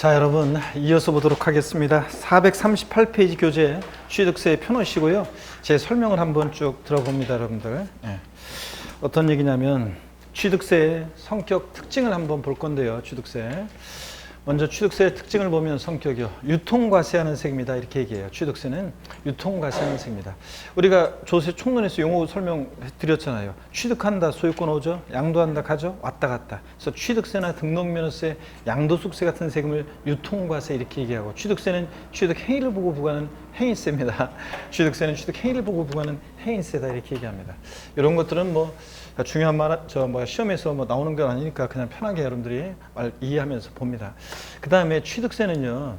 자, 여러분 이어서 보도록 하겠습니다. 438페이지 교재 취득세 펴놓으시고요. 제 설명을 한번 쭉 들어봅니다, 여러분들. 어떤 얘기냐면 취득세의 성격 특징을 한번 볼 건데요. 취득세. 먼저 취득세의 특징을 보면 성격이요. 유통과세하는 세금이다 이렇게 얘기해요. 취득세는 유통과세하는 세금이다. 우리가 조세 총론에서 용어 설명드렸잖아요. 취득한다 소유권 오죠. 양도한다 가죠. 왔다 갔다. 그래서 취득세나 등록면허세, 양도소득세 같은 세금을 유통과세 이렇게 얘기하고, 취득세는 취득 행위를 보고 부과하는 행위세입니다. 취득세는 취득 행위를 보고 부과하는 행위세다 이렇게 얘기합니다. 이런 것들은 뭐 중요한 시험에서 나오는 건 아니니까 그냥 편하게 여러분들이 이해하면서 봅니다. 그 다음에 취득세는요,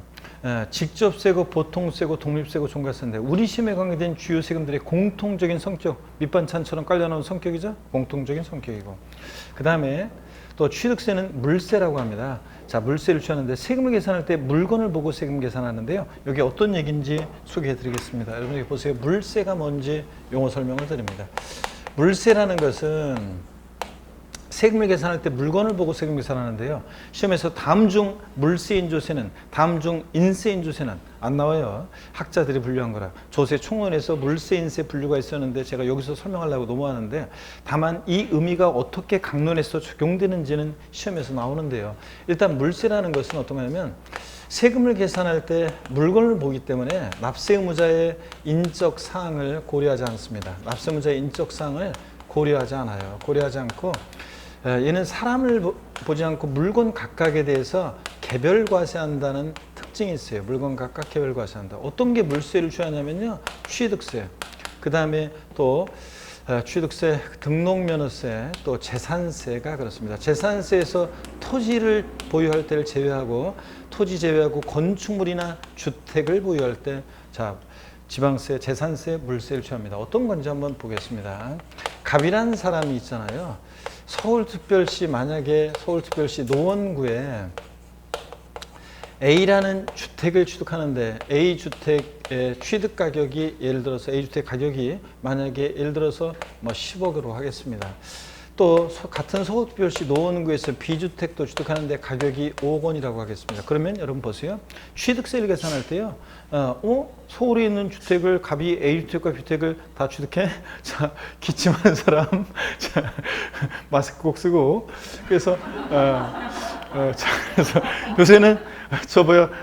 직접세고, 보통세고, 독립세고, 종가세인데 우리 시험에 관계된 주요 세금들의 공통적인 성격, 밑반찬처럼 깔려나온 성격이죠. 공통적인 성격이고, 그 다음에 또 취득세는 물세라고 합니다. 자, 물세를 취하는데 세금을 계산할 때 물건을 보고 세금 계산하는데요. 여기 어떤 얘기인지 소개해 드리겠습니다. 여러분 여기 보세요. 물세가 뭔지 용어 설명을 드립니다. 물세라는 것은 세금을 계산할 때 물건을 보고 세금 계산하는데요. 시험에서 다음 중 물세인조세는, 다음 중 인세인조세는 안 나와요. 학자들이 분류한 거라. 조세 총론에서 물세인세 분류가 있었는데 제가 여기서 설명하려고 넘어가는데, 다만 이 의미가 어떻게 강론에서 적용되는지는 시험에서 나오는데요. 일단 물세라는 것은 어떤 거냐면 세금을 계산할 때 물건을 보기 때문에 납세 의무자의 인적 사항을 고려하지 않습니다. 납세 의무자의 인적 사항을 고려하지 않아요. 고려하지 않고 얘는 사람을 보지 않고 물건 각각에 대해서 개별과세한다는 특징이 있어요. 물건 각각 개별과세한다. 어떤 게 물세를 취하냐면요, 취득세, 그 다음에 또 취득세, 등록면허세, 또 재산세가 그렇습니다. 재산세에서 토지를 보유할 때를 제외하고, 토지 제외하고 건축물이나 주택을 보유할 때, 자, 지방세, 재산세, 물세를 취합니다. 어떤 건지 한번 보겠습니다. 갑이라는 사람이 있잖아요. 서울특별시, 만약에 서울특별시 노원구에 A라는 주택을 취득하는데 A 주택의 취득 가격이, 예를 들어서 A 주택 가격이 만약에 예를 들어서 10억으로 하겠습니다. 또 같은 서울특별시 노원구에서 B주택도 취득하는데 가격이 5억 원이라고 하겠습니다. 그러면 여러분 보세요. 취득세를 계산할 때요. 서울에 있는 주택을, 갑이 A주택과 B주택을 다 취득해? 자, 기침하는 사람. 자, 마스크 꼭 쓰고. 그래서, 그래서 요새는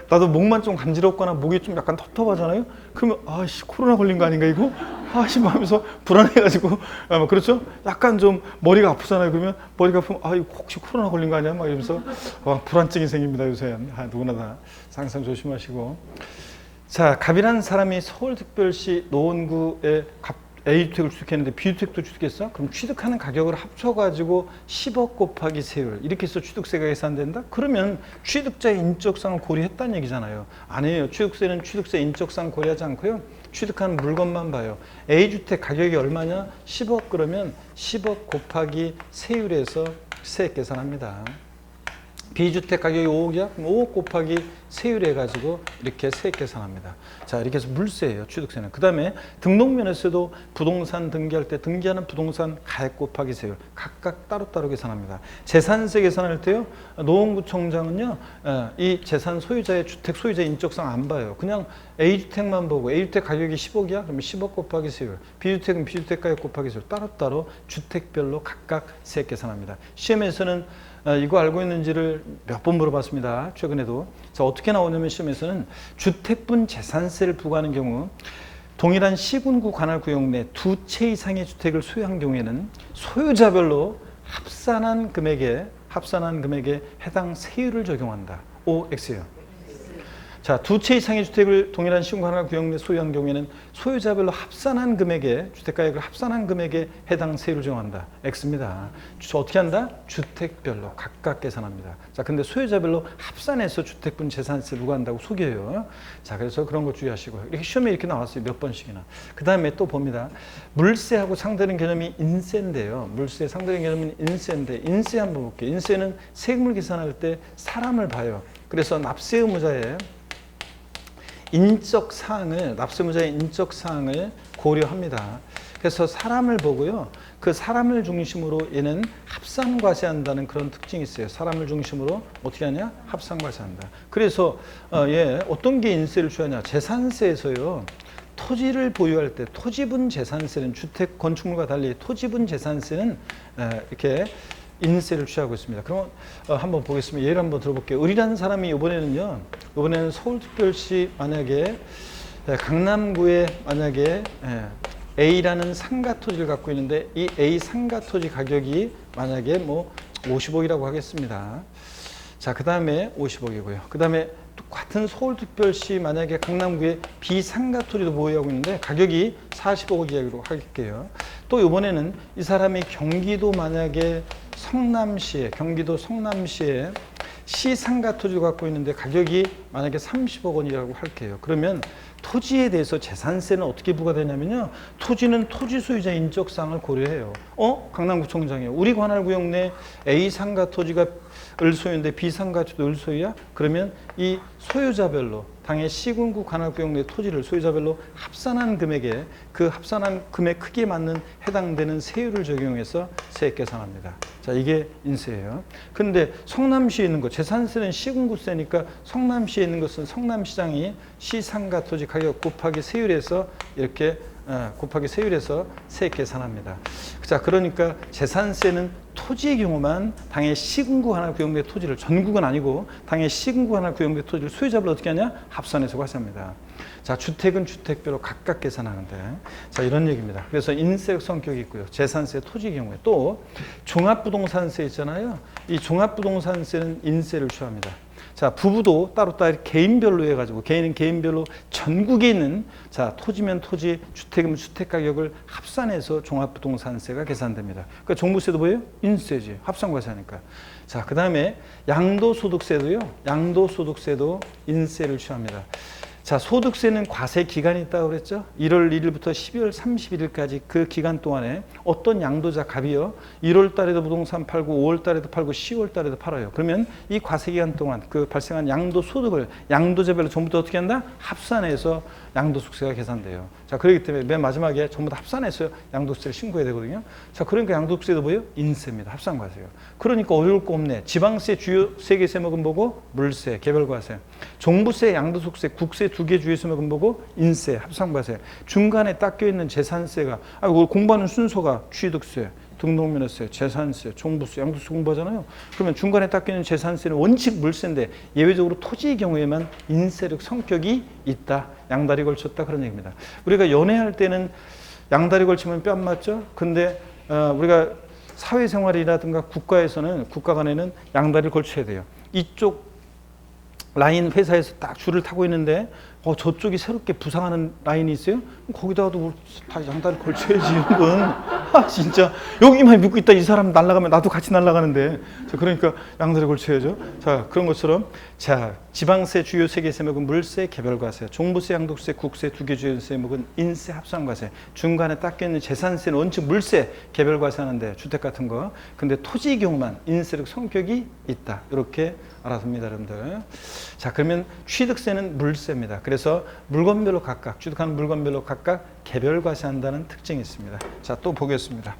나도 목만 좀 간지럽거나 목이 좀 약간 텁텁하잖아요. 그러면 아씨 코로나 걸린 거 아닌가 이거? 아씨 하면서 불안해가지고, 그렇죠? 약간 좀 머리가 아프잖아요. 그러면 머리가 아프면 이거 혹시 코로나 걸린 거 아니야? 막 이러면서 불안증이 생깁니다. 요새 누구나 다 항상 조심하시고. 자, 갑이라는 사람이 서울특별시 노원구에 A주택을 취득했는데 B주택도 취득했어? 그럼 취득하는 가격을 합쳐가지고 10억 곱하기 세율 이렇게 해서 취득세가 계산된다? 그러면 취득자의 인적사항을 고려했다는 얘기잖아요. 아니에요. 취득세는 취득세 인적사항 고려하지 않고요. 취득한 물건만 봐요. A주택 가격이 얼마냐? 10억 그러면 10억 곱하기 세율에서 세액 계산합니다. B주택 가격이 5억이야? 그럼 5억 곱하기 세율 해가지고 이렇게 세액 계산합니다. 자, 이렇게 해서 물세예요, 취득세는. 그 다음에 등록면허세도 부동산 등기할 때 등기하는 부동산 가액 곱하기 세율 각각 따로따로 계산합니다. 재산세 계산할 때요, 노원구청장은요, 이 재산 소유자의 주택 소유자 인적사항 안 봐요. 그냥 A주택만 보고, A주택 가격이 10억이야? 그러면 10억 곱하기 세율, B주택은 B주택 가격 곱하기 세율 따로따로 주택별로 각각 세액 계산합니다. 시험에서는 이거 알고 있는지를 몇 번 물어봤습니다. 최근에도. 자, 어떻게 나오냐면 시험에서는 주택분 재산세를 부과하는 경우 동일한 시군구 관할 구역 내 두 채 이상의 주택을 소유한 경우에는 소유자별로 합산한 금액에 해당 세율을 적용한다. OX예요. 자, 두 채 이상의 주택을 동일한 시군구 관할 구역 내 소유한 경우에는 소유자별로 합산한 금액에, 주택가액을 합산한 금액에 해당 세율을 적용한다. X입니다. 어떻게 한다? 주택별로 각각 계산합니다. 자, 근데 소유자별로 합산해서 주택분 재산세 부과한다고 속여요. 자, 그래서 그런 거 주의하시고요. 이렇게 시험에 이렇게 나왔어요. 몇 번씩이나. 그 다음에 또 봅니다. 물세하고 상대되는 개념이 인세인데요. 물세 상대되는 개념은 인세인데, 인세 한번 볼게요. 인세는 세금을 계산할 때 사람을 봐요. 그래서 납세 의무자의 인적 사항을, 납세 의무자의 인적 사항을 고려합니다. 그래서 사람을 보고요. 그 사람을 중심으로 얘는 합산과세한다는 그런 특징이 있어요. 사람을 중심으로 어떻게 하냐? 합산과세한다. 그래서 어떤 게 인세를 취하냐? 재산세에서요. 토지를 보유할 때 토지분 재산세는 주택 건축물과 달리 토지분 재산세는 이렇게 인세를 취하고 있습니다. 그럼 한번 보겠습니다. 예를 한번 들어볼게요. 을이라는 사람이 이번에는 서울특별시 만약에 강남구에 만약에 A라는 상가 토지를 갖고 있는데 이 A 상가 토지 가격이 만약에 뭐 50억이라고 하겠습니다. 자, 그 다음에 50억이고요. 그 다음에 같은 서울특별시 만약에 강남구에 B 상가 토지도 보유하고 있는데 가격이 40억이라고 할게요. 또 이번에는 이 사람이 경기도 만약에 경기도 성남시에 C 상가 토지를 갖고 있는데 가격이 만약에 30억 원이라고 할게요. 그러면 토지에 대해서 재산세는 어떻게 부과되냐면요. 토지는 토지 소유자 인적사항을 고려해요. 강남구청장이요. 우리 관할구역 내 A 상가 토지가 을소유인데 B 상가 토지도 을소유야? 그러면 이 소유자별로 당의 시군구 관할구역 내 토지를 소유자별로 합산한 금액에 그 합산한 금액 크기에 맞는 해당되는 세율을 적용해서 세액 계산합니다. 자, 이게 인세예요. 근데 성남시에 있는 거 재산세는 시군구세니까 성남시에 있는 것은 성남시장이 시상가 토지 가격 곱하기 세율에서 이렇게 곱하기 세율에서 세액 계산합니다. 자, 그러니까 재산세는 토지의 경우만 당의 시군구 하나 구역 내 토지를 전국은 아니고 당의 시군구 하나 구역 내 토지를 소유자별로 어떻게 하냐? 합산해서 과세합니다. 자, 주택은 주택별로 각각 계산하는데 자, 이런 얘기입니다. 그래서 인세 성격이 있고요. 재산세 토지 경우에 또 종합부동산세 있잖아요. 이 종합부동산세는 인세를 취합니다. 자, 부부도 따로따로 개인별로 해가지고 개인은 개인별로 전국에 있는 자, 토지면 토지, 주택이면 주택 가격을 합산해서 종합부동산세가 계산됩니다. 그러니까 종부세도 뭐예요? 인세지. 합산과세하니까. 자, 그 다음에 양도소득세도요. 양도소득세도 인세를 취합니다. 자, 소득세는 과세 기간이 있다고 그랬죠? 1월 1일부터 12월 31일까지 그 기간 동안에 어떤 양도자 갑이요. 1월 달에도 부동산 팔고 5월 달에도 팔고 10월 달에도 팔아요. 그러면 이 과세 기간 동안 그 발생한 양도소득을 양도자별로 전부 다 어떻게 한다? 합산해서 양도소득세가 계산돼요. 자, 그렇기 때문에 맨 마지막에 전부 다 합산해서 양도세를 신고해야 되거든요. 자, 그러니까 양도세도 뭐예요? 인세입니다. 합산과세요. 그러니까 어려울 거 없네. 지방세 주요 세 개 세목은 뭐고? 물세, 개별과세. 종부세, 양도소득세, 국세 두 개 주요 세목은 뭐고? 인세, 합산과세. 중간에 딱 껴있는 재산세가 공부하는 순서가 취득세, 등록면허세, 재산세, 종부세, 양도세 공부하잖아요. 그러면 중간에 딱 껴있는 재산세는 원칙 물세인데 예외적으로 토지의 경우에만 인세력 성격이 있다. 양다리 걸쳤다. 그런 얘기입니다. 우리가 연애할 때는 양다리 걸치면 뺨 맞죠? 근데 우리가 사회생활이라든가 국가 간에는 양다리를 걸쳐야 돼요. 이쪽 라인 회사에서 딱 줄을 타고 있는데 저쪽이 새롭게 부상하는 라인이 있어요? 거기다가도 다 양다리 걸쳐야지 이건. 진짜 여기만 믿고 있다 이 사람 날아가면 나도 같이 날아가는데. 자, 그러니까 양다리 걸쳐야죠. 자, 그런 것처럼 자, 지방세 주요 세 개 세목은 물세, 개별과세, 종부세, 양도세, 국세 두 개 주요 세목은 인세, 합산과세. 중간에 딱 껴있는 재산세는 원칙 물세, 개별과세 하는데 주택 같은 거. 근데 토지의 경우만 인세력 성격이 있다. 이렇게 알아둡니다, 여러분들. 자, 그러면 취득세는 물세입니다. 그래서 물건별로 각각 취득하는 물건별로 각각 개별과세한다는 특징이 있습니다. 자, 또 보겠습니다.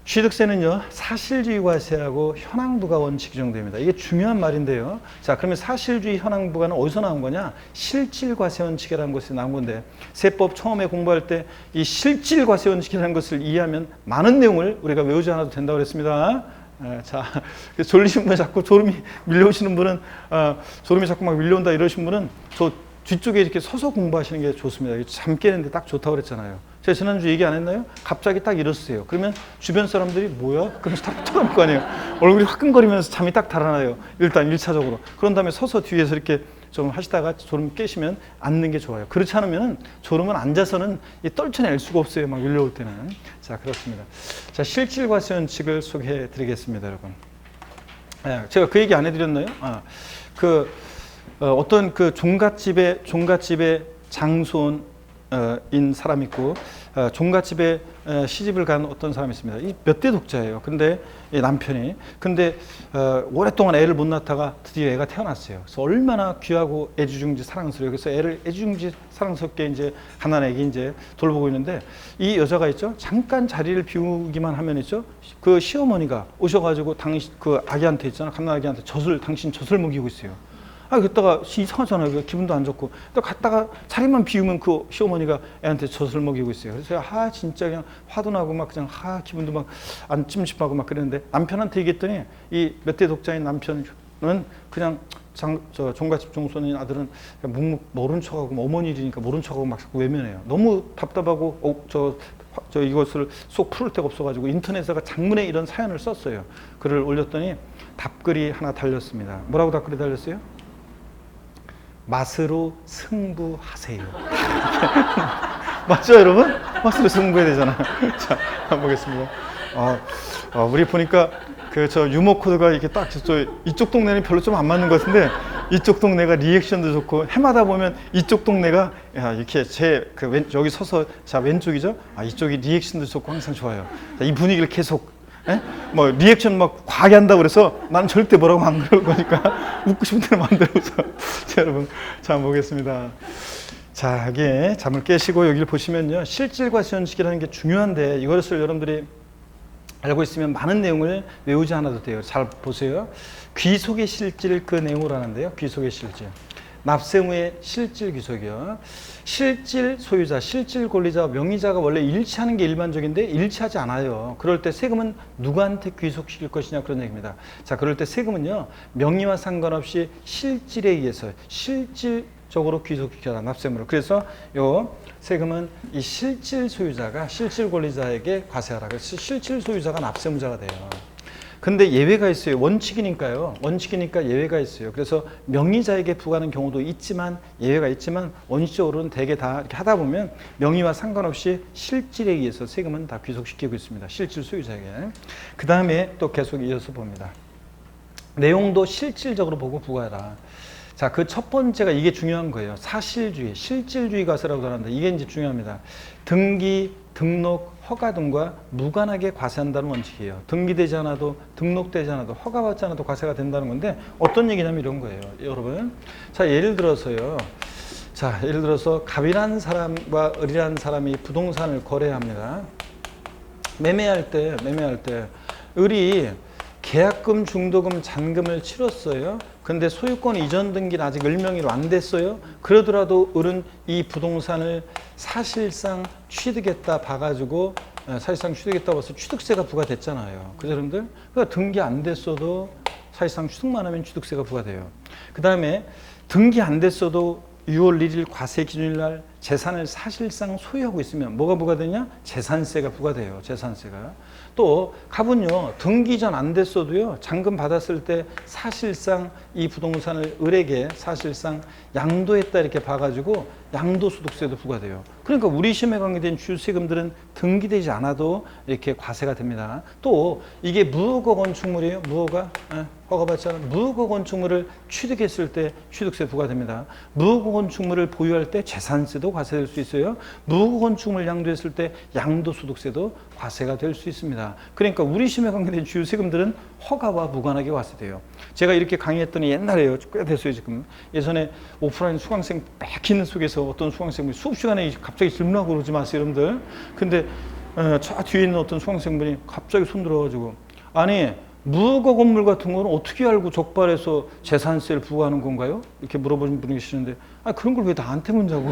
취득세는요, 사실주의 과세하고 현황부가 원칙 규정됩니다. 이게 중요한 말인데요. 자, 그러면 사실주의 현황부가는 어디서 나온 거냐? 실질과세 원칙이라는 것이 나온 건데, 세법 처음에 공부할 때 이 실질과세 원칙이라는 것을 이해하면 많은 내용을 우리가 외우지 않아도 된다고 그랬습니다. 자, 졸리신 분 자꾸 졸음이 밀려오시는 분은 졸음이 자꾸 막 밀려온다 이러신 분은 저 뒤쪽에 이렇게 서서 공부하시는 게 좋습니다. 잠 깨는데 딱 좋다고 그랬잖아요. 제가 지난주 얘기 안 했나요? 갑자기 딱 일어서세요. 그러면 주변 사람들이 뭐야? 그러면서 딱 쳐다볼 거 아니에요. 얼굴이 화끈거리면서 잠이 딱 달아나요. 일단 1차적으로. 그런 다음에 서서 뒤에서 이렇게 좀 하시다가 졸음 깨시면 앉는 게 좋아요. 그렇지 않으면 졸음은 앉아서는 떨쳐낼 수가 없어요. 막 밀려올 때는. 자, 그렇습니다. 자, 실질과세 원칙을 소개해 드리겠습니다, 여러분. 제가 그 얘기 안 해드렸나요? 어떤 그 종갓집의 장손인 사람 있고 종갓집에 시집을 간 어떤 사람이 있습니다. 이 몇 대 독자예요. 근데 이 남편이 오랫동안 애를 못 낳다가 드디어 애가 태어났어요. 그래서 얼마나 귀하고 애지중지 사랑스러워요. 그래서 애를 애지중지 사랑스럽게 이제 가난하게 이제 돌보고 있는데 이 여자가 있죠. 잠깐 자리를 비우기만 하면 있죠. 그 시어머니가 오셔가지고 당신 그 아기한테 있잖아. 갓난아기한테 당신 젖을 먹이고 있어요. 그랬다가 이상하잖아요. 기분도 안 좋고. 또 갔다가 자리만 비우면 그 시어머니가 애한테 젖을 먹이고 있어요. 그래서 진짜 그냥 화도 나고 막 그냥 기분도 막 안 찜찜하고 막 그랬는데 남편한테 얘기했더니 이 몇 대 독자인 남편은 그냥 종갓집 종손인 아들은 그냥 모른 척하고 어머니 일이니까 모른 척하고 막 자꾸 외면해요. 너무 답답하고 이것을 속 풀을 데가 없어가지고 인터넷에다가 장문에 이런 사연을 썼어요. 글을 올렸더니 답글이 하나 달렸습니다. 뭐라고 답글이 달렸어요? 맛으로 승부하세요. 맞죠, 여러분? 맛으로 승부해야 되잖아. 자, 한번 보겠습니다. 우리 보니까 저 유머 코드가 이렇게 딱 이쪽 동네는 별로 좀 안 맞는 것 같은데 이쪽 동네가 리액션도 좋고 해마다 보면 이쪽 동네가 이렇게 여기 서서 자 왼쪽이죠? 이쪽이 리액션도 좋고 항상 좋아요. 자, 이 분위기를 계속 뭐 리액션 막 과하게 한다고 그래서 나는 절대 뭐라고 안 그럴 거니까 웃고 싶은 대로 마음대로 웃어. 자, 여러분 자 한번 보겠습니다. 자, 여기 잠을 깨시고 여기를 보시면요. 실질과 시현식이라는 게 중요한데 이것을 여러분들이 알고 있으면 많은 내용을 외우지 않아도 돼요. 잘 보세요. 귀속의 실질 그 내용을 하는데요. 귀속의 실질. 납세무의 실질 귀속이요. 실질 소유자, 실질 권리자와 명의자가 원래 일치하는 게 일반적인데 일치하지 않아요. 그럴 때 세금은 누구한테 귀속시킬 것이냐 그런 얘기입니다. 자, 그럴 때 세금은요. 명의와 상관없이 실질에 의해서 실질적으로 귀속시켜라 납세무를. 그래서 요 세금은 이 실질 소유자가 실질 권리자에게 과세하라. 그래서 실질 소유자가 납세무자가 돼요. 근데 예외가 있어요. 원칙이니까요. 원칙이니까 예외가 있어요. 그래서 명의자에게 부과하는 경우도 있지만 예외가 있지만 원칙적으로는 대개 다 이렇게 하다 보면 명의와 상관없이 실질에 의해서 세금은 다 귀속시키고 있습니다. 실질 소유자에게. 그 다음에 또 계속 이어서 봅니다. 내용도 실질적으로 보고 부과해라. 자, 그 첫 번째가 이게 중요한 거예요. 사실주의, 실질주의 과세라고 하는데 이게 이제 중요합니다. 등기, 등록, 허가 등과 무관하게 과세한다는 원칙이에요. 등기되지 않아도, 등록되지 않아도, 허가받지 않아도 과세가 된다는 건데 어떤 얘기냐면 이런 거예요. 여러분. 자, 예를 들어서 갑이라는 사람과 을이라는 사람이 부동산을 거래합니다. 매매할 때 을이 계약금, 중도금, 잔금을 치렀어요. 근데 소유권 이전 등기는 아직 을 명의로 안 됐어요. 그러더라도 을은 이 부동산을 사실상 취득했다 봐가지고 봐서 취득세가 부과됐잖아요. 그죠, 여러분들? 그러니까 등기 안 됐어도 사실상 취득만 하면 취득세가 부과돼요. 그 다음에 등기 안 됐어도 6월 1일 과세 기준일 날 재산을 사실상 소유하고 있으면 뭐가 부과되냐? 재산세가 부과돼요. 재산세가. 또 갑은요. 등기 전 안 됐어도요. 잔금 받았을 때 사실상 이 부동산을 을에게 사실상 양도했다 이렇게 봐가지고 양도소득세도 부과돼요. 그러니까 우리 시험에 관계된 주세금들은 등기되지 않아도 이렇게 과세가 됩니다. 또 이게 무허가 건축물이에요. 무허가 허가받지 않은 무허가 건축물을 취득했을 때 취득세 부과됩니다. 무허가 건축물을 보유할 때 재산세도 과세될 수 있어요. 무허가 건축물을 양도했을 때 양도소득세도 과세가 될 수 있습니다. 그러니까 우리 시험에 관계된 주요 세금들은 허가와 무관하게 과세돼요. 제가 이렇게 강의했더니 옛날에요. 꽤 됐어요 지금. 예전에 오프라인 수강생 빽 있는 속에서 어떤 수강생분이 수업 시간에 갑자기 질문하고 그러지 마세요 여러분들. 근데 저 뒤에 있는 어떤 수강생분이 갑자기 손 들어가지고 아니 무허가 건물 같은 거는 어떻게 알고 적발해서 재산세를 부과하는 건가요? 이렇게 물어보는 분이 계시는데 그런 걸 왜 나한테 묻냐고.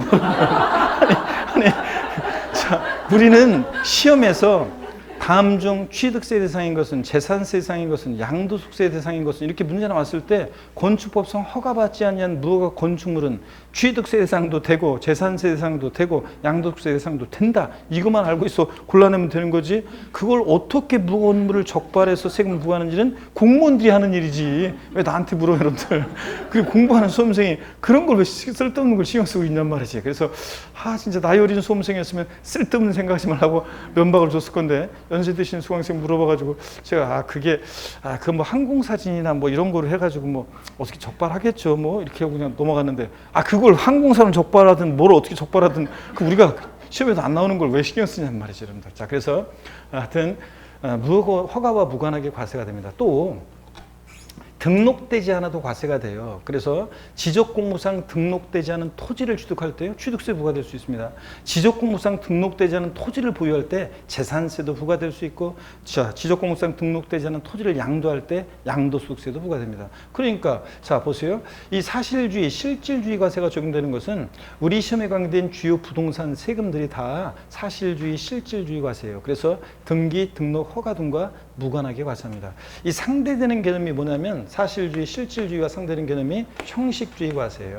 자, 우리는 시험에서 다음 중 취득세 대상인 것은 재산세 대상인 것은 양도소득세 대상인 것은 이렇게 문제 나왔을 때 건축법상 허가받지 않은 무허가 건축물은 취득세 대상도 되고 재산세 대상도 되고 양도소득세 대상도 된다. 이것만 알고 있어 골라내면 되는 거지. 그걸 어떻게 무허가 건물을 적발해서 세금을 부과하는지는 공무원들이 하는 일이지. 왜 나한테 물어요, 여러분들. 그리고 공부하는 수험생이 그런 걸 왜 쓸데없는 걸 신경 쓰고 있냔 말이지. 그래서 진짜 나이 어린 수험생이었으면 쓸데없는 생각하지 말라고 면박을 줬을 건데 연세 드신 수강생 물어봐가지고 제가 그 뭐 항공사진이나 뭐 이런 거를 해가지고 뭐 어떻게 적발하겠죠 뭐 이렇게 하고 그냥 넘어갔는데 그걸 항공사를 적발하든 뭘 어떻게 적발하든 우리가 시험에도 안 나오는 걸 왜 신경 쓰냐는 말이죠, 여러분들. 자, 그래서 하여튼 허가와 무관하게 과세가 됩니다. 또 등록되지 않아도 과세가 돼요. 그래서 지적공무상 등록되지 않은 토지를 취득할 때요, 취득세 부과될 수 있습니다. 지적공무상 등록되지 않은 토지를 보유할 때 재산세도 부과될 수 있고, 자, 지적공무상 등록되지 않은 토지를 양도할 때 양도소득세도 부과됩니다. 그러니까 자, 보세요. 이 사실주의, 실질주의 과세가 적용되는 것은 우리 시험에 관계된 주요 부동산 세금들이 다 사실주의, 실질주의 과세예요. 그래서 등기, 등록, 허가 등과 무관하게 과세합니다. 이 상대되는 개념이 뭐냐면 사실주의, 실질주의와 상대되는 개념이 형식주의 과세예요.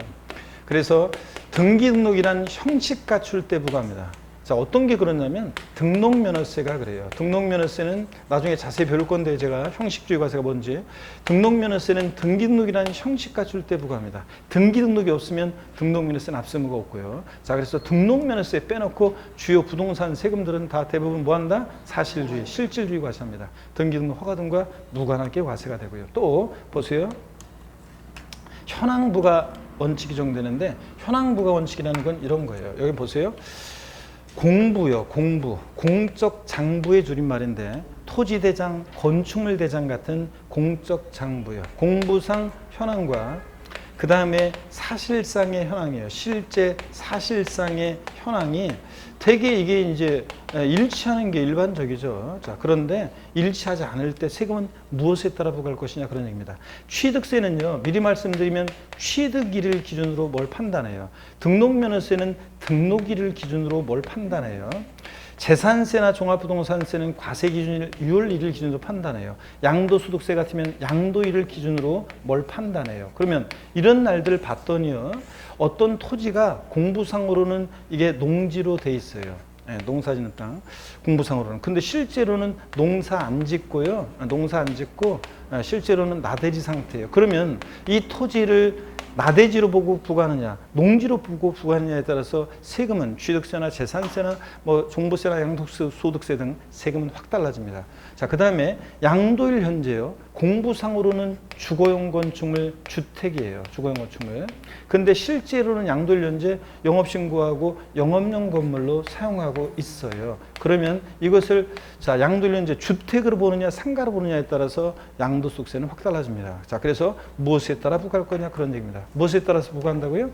그래서 등기 등록이란 형식 갖출 때 부과합니다. 자, 어떤 게 그러냐면 등록면허세가 그래요. 등록면허세는 나중에 자세히 배울 건데, 제가 형식주의 과세가 뭔지. 등록면허세는 등기 등록이라는 형식 갖출 때 부과합니다. 등기 등록이 없으면 등록면허세는 압세무가 없고요. 자, 그래서 등록면허세 빼놓고 주요 부동산 세금들은 다 대부분 뭐한다? 사실주의, 실질주의 과세합니다. 등기 등록, 허가 등과 무관하게 과세가 되고요. 또 보세요. 현황부가 원칙이 적용되는데, 현황부가 원칙이라는 건 이런 거예요. 여기 보세요. 공부요, 공부. 공적 장부의 줄임말인데, 토지대장, 건축물대장 같은 공적 장부요. 공부상 현황과 그 다음에 사실상의 현황이에요. 실제 사실상의 현황이 되게 이게 이제 일치하는 게 일반적이죠. 자, 그런데 일치하지 않을 때 세금은 무엇에 따라 부과할 것이냐, 그런 얘기입니다. 취득세는요, 미리 말씀드리면 취득일을 기준으로 뭘 판단해요. 등록면허세는 등록일을 기준으로 뭘 판단해요. 재산세나 종합부동산세는 과세 기준일 6월 1일 기준으로 판단해요. 양도소득세 같으면 양도일을 기준으로 뭘 판단해요. 그러면 이런 날들을 봤더니요, 어떤 토지가 공부상으로는 이게 농지로 돼 있어요. 네, 농사 짓는 땅, 공부상으로는. 근데 실제로는 농사 안 짓고요. 농사 안 짓고 실제로는 나대지 상태예요. 그러면 이 토지를 나대지로 보고 부과하느냐, 농지로 보고 부과하느냐에 따라서 세금은 취득세나 재산세나 뭐 종부세나 양도소득세 등 세금은 확 달라집니다. 자, 그 다음에 양도일 현재요. 공부상으로는 주거용 건축물 주택이에요. 주거용 건축물. 근데 실제로는 양도일 현재 영업신고하고 영업용 건물로 사용하고 있어요. 그러면 이것을 자, 양도일 현재 주택으로 보느냐 상가로 보느냐에 따라서 양도소득세는 확 달라집니다. 자, 그래서 무엇에 따라 부과할 거냐, 그런 얘기입니다. 무엇에 따라서 부과한다고요?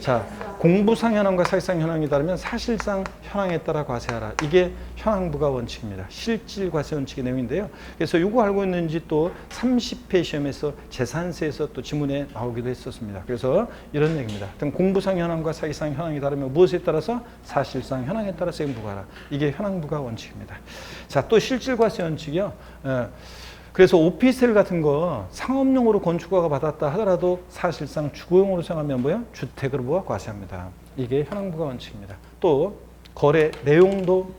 자, 공부상 현황과 사실상 현황이 다르면 사실상 현황에 따라 과세하라. 이게 현황부가 원칙입니다. 실질 과세 원칙의 내용인데요. 그래서 이거 알고 있는지 또 30회 시험에서 재산세에서 또 지문에 나오기도 했었습니다. 그래서 이런 얘기입니다. 공부상 현황과 사실상 현황이 다르면 무엇에 따라서? 사실상 현황에 따라 세금 부과하라. 이게 현황부가 원칙입니다. 자, 또 실질 과세 원칙이요. 그래서 오피스텔 같은 거 상업용으로 건축허가 받았다 하더라도 사실상 주거용으로 사용하면 뭐예요? 주택으로 부과 과세합니다. 이게 현황부가 원칙입니다. 또 거래 내용도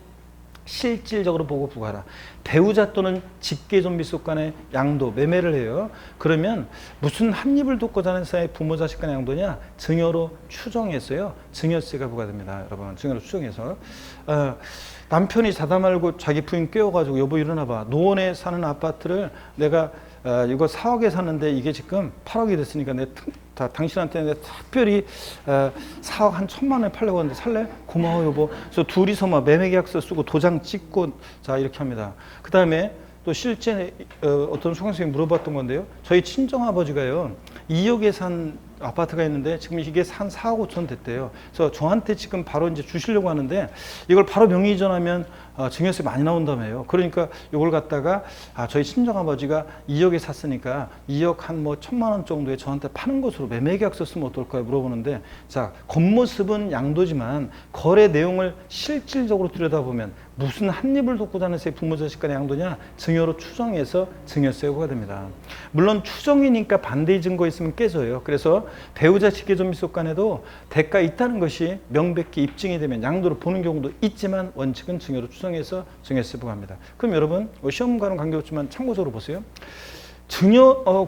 실질적으로 보고 부과하라. 배우자 또는 직계존비속 간의 양도, 매매를 해요. 그러면 무슨 한 입을 돕고 자는 사이에 부모 자식 간의 양도냐? 증여로 추정해서요. 증여세가 부과됩니다. 여러분, 증여로 추정해서. 남편이 자다 말고 자기 부인 깨워가지고 여보 일어나봐. 노원에 사는 아파트를 내가 이거 4억에 샀는데 이게 지금 8억이 됐으니까 내가 당신한테 내가 특별히 4억 한 1,000만 원에 팔려고 하는데 살래? 고마워 여보. 그래서 둘이서 막 매매계약서 쓰고 도장 찍고 자 이렇게 합니다. 그 다음에 또 실제 어떤 수강생이 물어봤던 건데요. 저희 친정아버지가요 2억에 산 아파트가 있는데 지금 이게 한 4억 5천 됐대요. 그래서 저한테 지금 바로 이제 주시려고 하는데 이걸 바로 명의 이전하면 증여세 많이 나온다며요. 그러니까 이걸 갖다가 저희 친정아버지가 2억에 샀으니까 2억 한 뭐 1,000만 원 정도에 저한테 파는 것으로 매매계약서 쓰면 어떨까요? 물어보는데 자, 겉모습은 양도지만 거래 내용을 실질적으로 들여다보면 무슨 한 입을 돕고 자는 세 부모 자식 간의 양도냐? 증여로 추정해서 증여세가 됩니다. 물론 추정이니까 반대의 증거 있으면 깨져요. 그래서 배우자 직계존비속 간에도 대가 있다는 것이 명백히 입증이 되면 양도로 보는 경우도 있지만 원칙은 증여로 추정해서 증여세 부과합니다. 그럼 여러분 시험과는 관계없지만 참고적으로 보세요.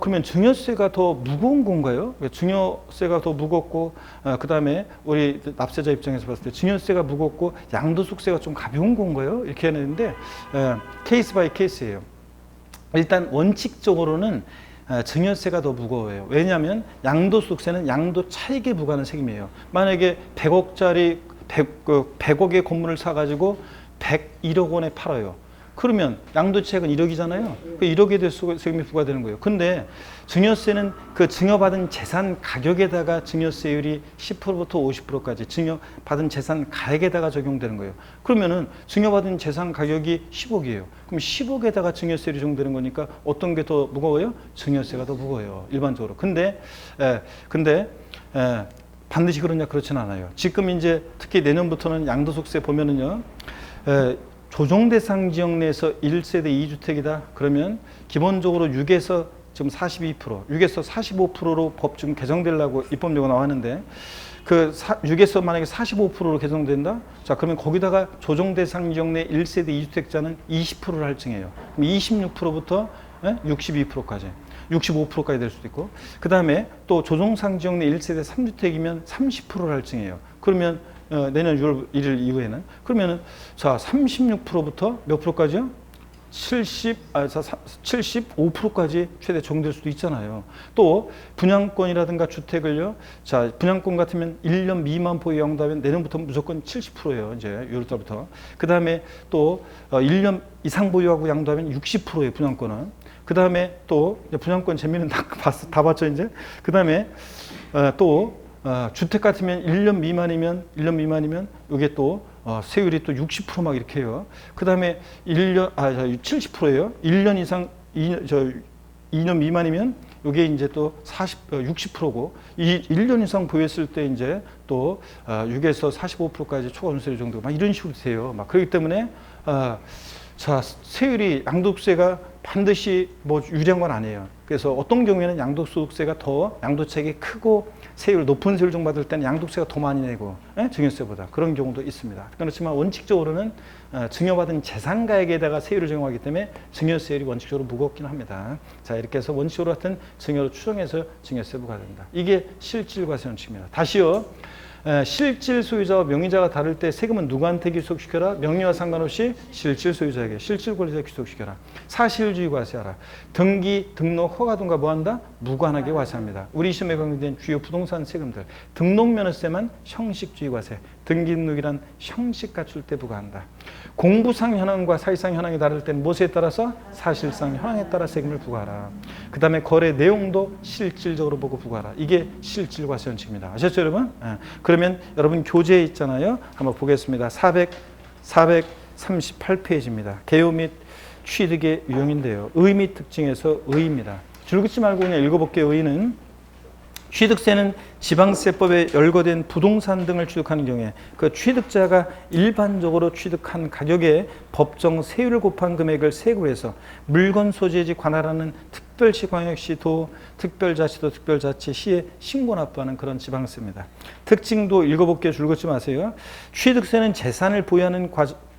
그러면 증여세가 더 무거운 건가요? 증여세가 더 무겁고 그 다음에 우리 납세자 입장에서 봤을 때 증여세가 무겁고 양도소득세가 좀 가벼운 건가요? 이렇게 하는데 케이스 바이 케이스예요. 일단 원칙적으로는 증여세가 더 무거워요. 왜냐하면 양도소득세는 양도 차익에 부과하는 세금이에요. 만약에 100억짜리 100억의 건물을 사가지고 101억 원에 팔아요. 그러면 양도세액은 1억이잖아요. 그 1억에 대해서 세금이 부과되는 거예요. 근데 증여세는 그 증여받은 재산 가격에다가 증여세율이 10%부터 50%까지 증여받은 재산 가액에다가 적용되는 거예요. 그러면은 증여받은 재산 가격이 10억이에요. 그럼 10억에다가 증여세율이 적용되는 거니까 어떤 게 더 무거워요? 증여세가 더 무거워요. 일반적으로. 근데 반드시 그러냐? 그렇진 않아요. 지금 이제 특히 내년부터는 양도소득세 보면은요. 조정 대상 지역 내에서 1세대 2주택이다. 그러면 기본적으로 6에서 지금 42%, 6에서 45%로 법 지금 개정되려고 입법료가 나왔는데 그 6에서 만약에 45%로 개정된다? 자, 그러면 거기다가 조정 대상 지역 내 1세대 2주택자는 20%를 할증해요. 그럼 26%부터 62%까지. 65%까지 될 수도 있고, 그 다음에 또 조정상 지역 내 1세대 3주택이면 30%를 할증해요. 그러면 내년 6월 1일 이후에는 그러면은 자 36%부터 몇 프로까지요? 75%까지 최대 적용될 수도 있잖아요. 또 분양권이라든가 주택을요. 자 분양권 같으면 1년 미만 보유 양도하면 내년부터 무조건 70%예요. 이제 6월달부터. 그 다음에 또 1년 이상 보유하고 양도하면 60%예요. 분양권은. 그 다음에 또 분양권 재미는 다 봤죠 이제. 그 다음에 또 주택 같으면 1년 미만이면 이게 또 세율이 또 60% 막 이렇게 해요. 그 다음에 70%예요. 1년 이상 2년 미만이면 이게 이제 또 60%고 1년 이상 보유했을 때 이제 또 6에서 45%까지 초과 종소리 정도 막 이런 식으로 돼요. 막 그렇기 때문에 자 세율이 양도세가 반드시 뭐 유리한 건 아니에요. 그래서 어떤 경우에는 양도소득세가 더 양도책이 크고 세율 높은 세율 정받을 때는 양도세가 더 많이 내고 증여세보다 그런 경우도 있습니다. 그렇지만 원칙적으로는 증여받은 재산가액에다가 세율을 적용하기 때문에 증여세율이 원칙적으로 무겁긴 합니다. 자 이렇게 해서 원칙적으로 같은 증여로 추정해서 증여세 부과됩니다. 이게 실질과세 원칙입니다. 다시요. 실질 소유자와 명의자가 다를 때 세금은 누구한테 귀속시켜라? 명의와 상관없이 실질 소유자에게, 실질 권리자에게 귀속시켜라. 사실주의 과세하라. 등기, 등록, 허가 등과 뭐한다? 무관하게 과세합니다. 우리 시험에 관계된 주요 부동산 세금들. 등록면허세만 형식주의 과세. 등기, 등록이란 형식 갖출 때 부과한다. 공부상 현황과 사실상 현황이 다를 때는 무엇에 따라서? 사실상 현황에 따라 세금을 부과하라. 그 다음에 거래 내용도 실질적으로 보고 부과하라. 이게 실질과세 원칙입니다. 아셨죠 여러분? 그러면 여러분 교재에 있잖아요. 한번 보겠습니다. 438페이지입니다. 개요 및 취득의 유형인데요. 의 및 특징에서 의입니다. 줄긋지 말고 그냥 읽어볼게요. 의는 취득세는 지방세법에 열거된 부동산 등을 취득하는 경우에 그 취득자가 일반적으로 취득한 가격에 법정 세율을 곱한 금액을 세금으로 해서 물건 소재지 관할하는 특별시, 광역시, 도, 특별자치도, 특별자치시에 신고 납부하는 그런 지방세입니다. 특징도 읽어볼게요. 줄긋지 마세요. 취득세는 재산을 보유하는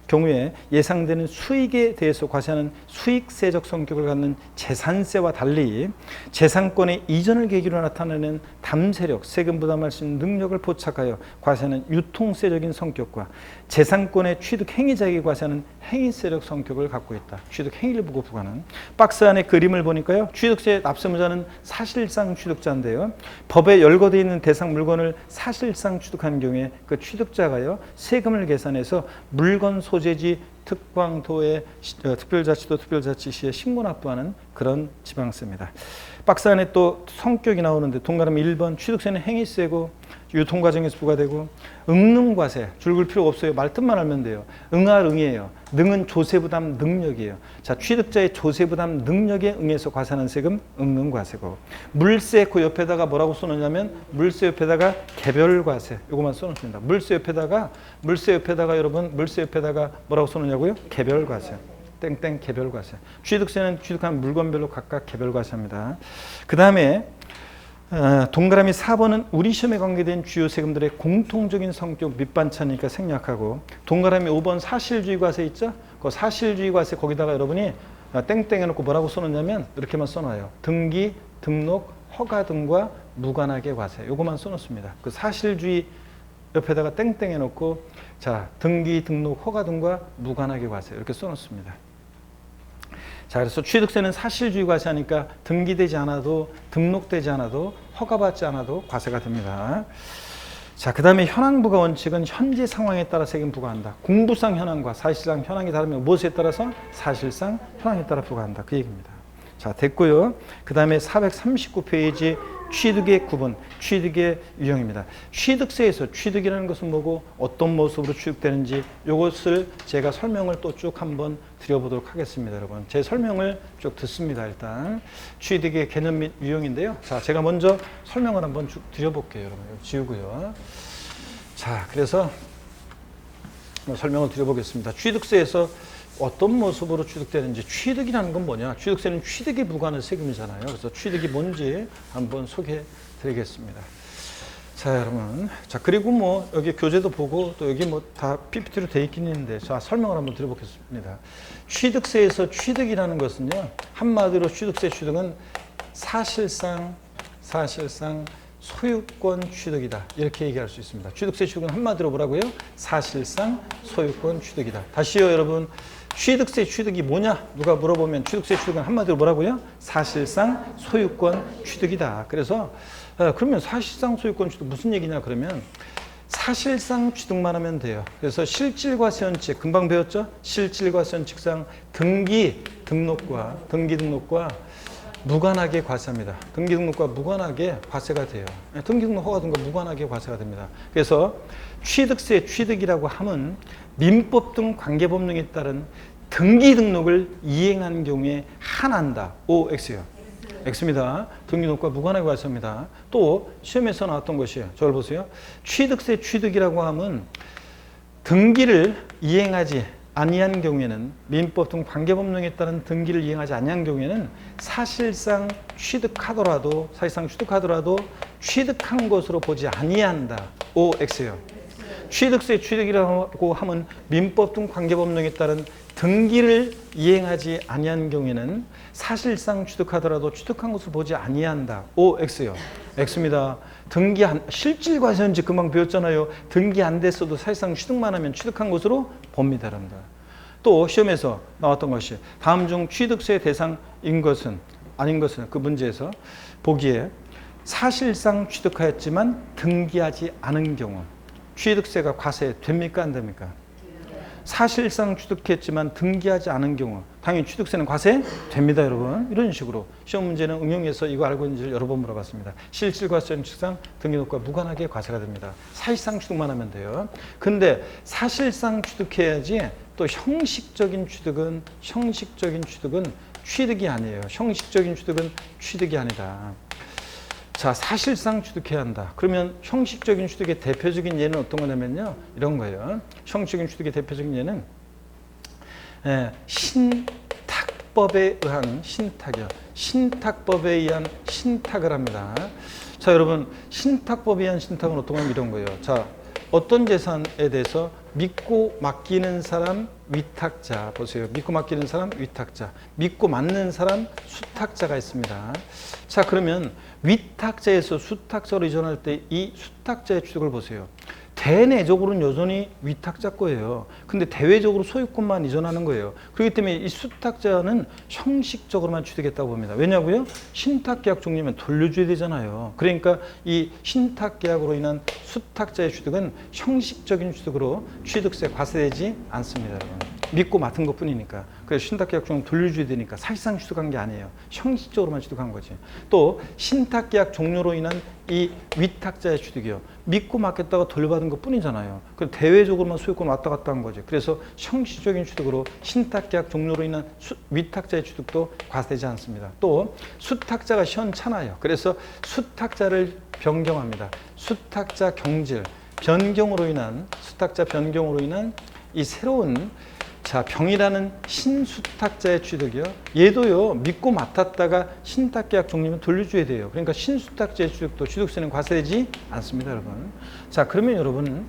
경우에 예상되는 수익에 대해서 과세하는 수익세적 성격을 갖는 재산세와 달리 재산권의 이전을 계기로 나타내는 담세력, 세금 부담할 수 있는 능력을 포착하여 과세하는 유통세적인 성격과 재산권의 취득 행위자에게 과세하는 행위세적 성격을 갖고 있다. 취득 행위를 보고 부과하는. 박스 안에 그림을 보니까요. 취득세 납세무자는 사실상 취득자인데요. 법에 열거되어 있는 대상 물건을 사실상 취득하는 경우에 그 취득자가요. 세금을 계산해서 물건 소재지 특광도의 특별자치도 특별자치시에 신고 납부하는 그런 지방세입니다. 박스 안에 또 성격이 나오는데 동그라미 1번 취득세는 행위세고 유통과정에서 부과되고 응능과세 줄 글 필요가 없어요. 말뜻만 알면 돼요. 응할 응이에요. 능은 조세부담 능력이에요. 자 취득자의 조세부담 능력에 응해서 과세하는 세금 응능과세고 물세 그 옆에다가 뭐라고 써놓냐면 물세 옆에다가 개별과세 이거만 써놓습니다. 물세 옆에다가 여러분 물세 옆에다가 뭐라고 써놓냐고요? 개별과세. 땡땡 개별과세. 취득세는 취득한 물건별로 각각 개별과세합니다. 그 다음에 동그라미 4번은 우리 시험에 관계된 주요 세금들의 공통적인 성격 밑반찬이니까 생략하고 동그라미 5번 사실주의 과세 있죠? 그 사실주의 과세 거기다가 여러분이 땡땡 해놓고 뭐라고 써놓냐면 이렇게만 써놔요. 등기, 등록, 허가 등과 무관하게 과세. 요거만 써놓습니다. 그 사실주의 옆에다가 땡땡 해놓고 자 등기, 등록, 허가 등과 무관하게 과세 이렇게 써놓습니다. 자, 그래서 취득세는 사실주의 과세하니까 등기되지 않아도 등록되지 않아도 허가받지 않아도 과세가 됩니다. 자, 그 다음에 현황부가 원칙은 현재 상황에 따라 세금 부과한다. 공부상 현황과 사실상 현황이 다르면 무엇에 따라서? 사실상 현황에 따라 부과한다. 그 얘기입니다. 자, 됐고요. 그 다음에 439페이지 취득의 구분, 취득의 유형입니다. 취득세에서 취득이라는 것은 뭐고 어떤 모습으로 취득되는지 이것을 제가 설명을 또 쭉 한번 드려보도록 하겠습니다. 여러분, 제 설명을 쭉 듣습니다. 일단 취득의 개념 및 유형인데요. 자, 제가 먼저 설명을 한번 쭉 드려볼게요. 여러분, 지우고요. 자, 그래서 설명을 드려보겠습니다. 취득세에서 어떤 모습으로 취득되는지. 취득이라는 건 뭐냐? 취득세는 취득에 부과하는 세금이잖아요. 그래서 취득이 뭔지 한번 소개해 드리겠습니다. 자, 여러분. 자, 그리고 뭐 여기 교재도 보고 또 여기 뭐 다 PPT로 돼 있긴 있는데, 자, 설명을 한번 드려보겠습니다. 취득세에서 취득이라는 것은요, 한마디로 취득세 취득은 사실상 소유권 취득이다. 이렇게 얘기할 수 있습니다. 취득세 취득은 한마디로 뭐라고요? 사실상 소유권 취득이다. 다시요, 여러분. 취득세 취득이 뭐냐? 누가 물어보면 취득세 취득은 한마디로 뭐라고요? 사실상 소유권 취득이다. 그래서 그러면 사실상 소유권 취득 무슨 얘기냐 그러면 사실상 취득만 하면 돼요. 그래서 실질과세원칙 금방 배웠죠? 실질과세원칙상 등기등록과 무관하게 과세합니다. 등기등록과 무관하게 과세가 돼요. 등기등록 허가등과 무관하게 과세가 됩니다. 그래서 취득세 취득이라고 하면 민법 등 관계법령에 따른 등기등록을 이행한 경우에 한한다. OX요. X입니다. 등기등록과 무관하게 과세합니다. 또 시험에서 나왔던 것이에요. 저걸 보세요. 취득세 취득이라고 하면 등기를 이행하지 아니한 경우에는 민법 등 관계법령에 따른 등기를 이행하지 아니한 경우에는 사실상 취득하더라도 취득한 것으로 보지 아니한다. OX요. 취득세 취득이라고 하면 민법 등 관계법령에 따른 등기를 이행하지 아니한 경우에는 사실상 취득하더라도 취득한 것을 보지 아니한다. OX요. X입니다. 실질과세원칙 금방 배웠잖아요. 등기 안 됐어도 사실상 취득만 하면 취득한 것으로 봅니다. 여러분들. 또 시험에서 나왔던 것이 다음 중 취득세 대상인 것은 아닌 것은 그 문제에서 보기에 사실상 취득하였지만 등기하지 않은 경우 취득세가 과세됩니까? 안 됩니까? 사실상 취득했지만 등기하지 않은 경우 당연히 취득세는 과세됩니다. 여러분. 이런 식으로 시험 문제는 응용해서 이거 알고 있는지를 여러 번 물어봤습니다. 실질과세원칙상 등기등록과 무관하게 과세가 됩니다. 사실상 취득만 하면 돼요. 근데 사실상 취득해야지 또 형식적인 취득은 취득이 아니에요. 형식적인 취득은 취득이 아니다. 자, 사실상 취득해야 한다. 그러면 형식적인 취득의 대표적인 예는 어떤 거냐면요. 이런 거예요. 형식적인 취득의 대표적인 예는 신탁법에 의한 신탁이요. 신탁법에 의한 신탁을 합니다. 자, 여러분, 신탁법에 의한 신탁은 어떤 거냐면 이런 거예요. 자, 어떤 재산에 대해서 믿고 맡기는 사람 위탁자 보세요. 믿고 맡기는 사람 위탁자, 믿고 맡는 사람 수탁자가 있습니다. 자, 그러면 위탁자에서 수탁자로 이전할 때 이 수탁자의 취득을 보세요. 대내적으로는 여전히 위탁자 거예요. 근데 대외적으로 소유권만 이전하는 거예요. 그렇기 때문에 이 수탁자는 형식적으로만 취득했다고 봅니다. 왜냐고요? 신탁계약 종료면 돌려줘야 되잖아요. 그러니까 이 신탁계약으로 인한 수탁자의 취득은 형식적인 취득으로 취득세 과세되지 않습니다. 여러분. 믿고 맡은 것 뿐이니까. 그래서 신탁계약 종료 돌려줘야 되니까 사실상 취득한 게 아니에요. 형식적으로만 취득한 거지. 또 신탁계약 종료로 인한 이 위탁자의 취득이요. 믿고 맡겼다가 돌려받은 것 뿐이잖아요. 그 대외적으로만 소유권 왔다 갔다 한 거죠. 그래서 형식적인 취득으로 신탁계약 종료로 인한 위탁자의 취득도 과세되지 않습니다. 또 수탁자가 시원찮아요. 그래서 수탁자를 변경합니다. 수탁자 경질, 변경으로 인한 수탁자 변경으로 인한 이 새로운 병이라는 신수탁자의 취득이요. 얘도요, 믿고 맡았다가 신탁계약 종료면 돌려줘야 돼요. 그러니까 신수탁자의 취득도 취득세는 과세되지 않습니다, 여러분. 자, 그러면 여러분,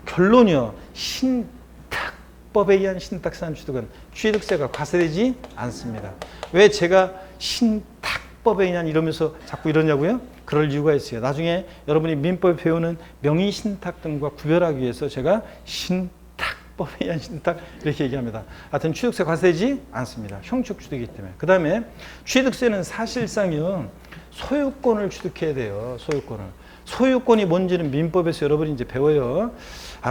결론이요. 신탁법에 의한 신탁산 취득은 취득세가 과세되지 않습니다. 왜 제가 신탁법에 의한 이러면서 자꾸 이러냐고요? 그럴 이유가 있어요. 나중에 여러분이 민법에 배우는 명의신탁 등과 구별하기 위해서 제가 법에 의한 신탁 이렇게 얘기합니다. 하여튼 취득세 과세되지 않습니다. 형식 취득이기 때문에. 그 다음에 취득세는 사실상요. 소유권을 취득해야 돼요. 소유권을. 소유권이 뭔지는 민법에서 여러분이 이제 배워요.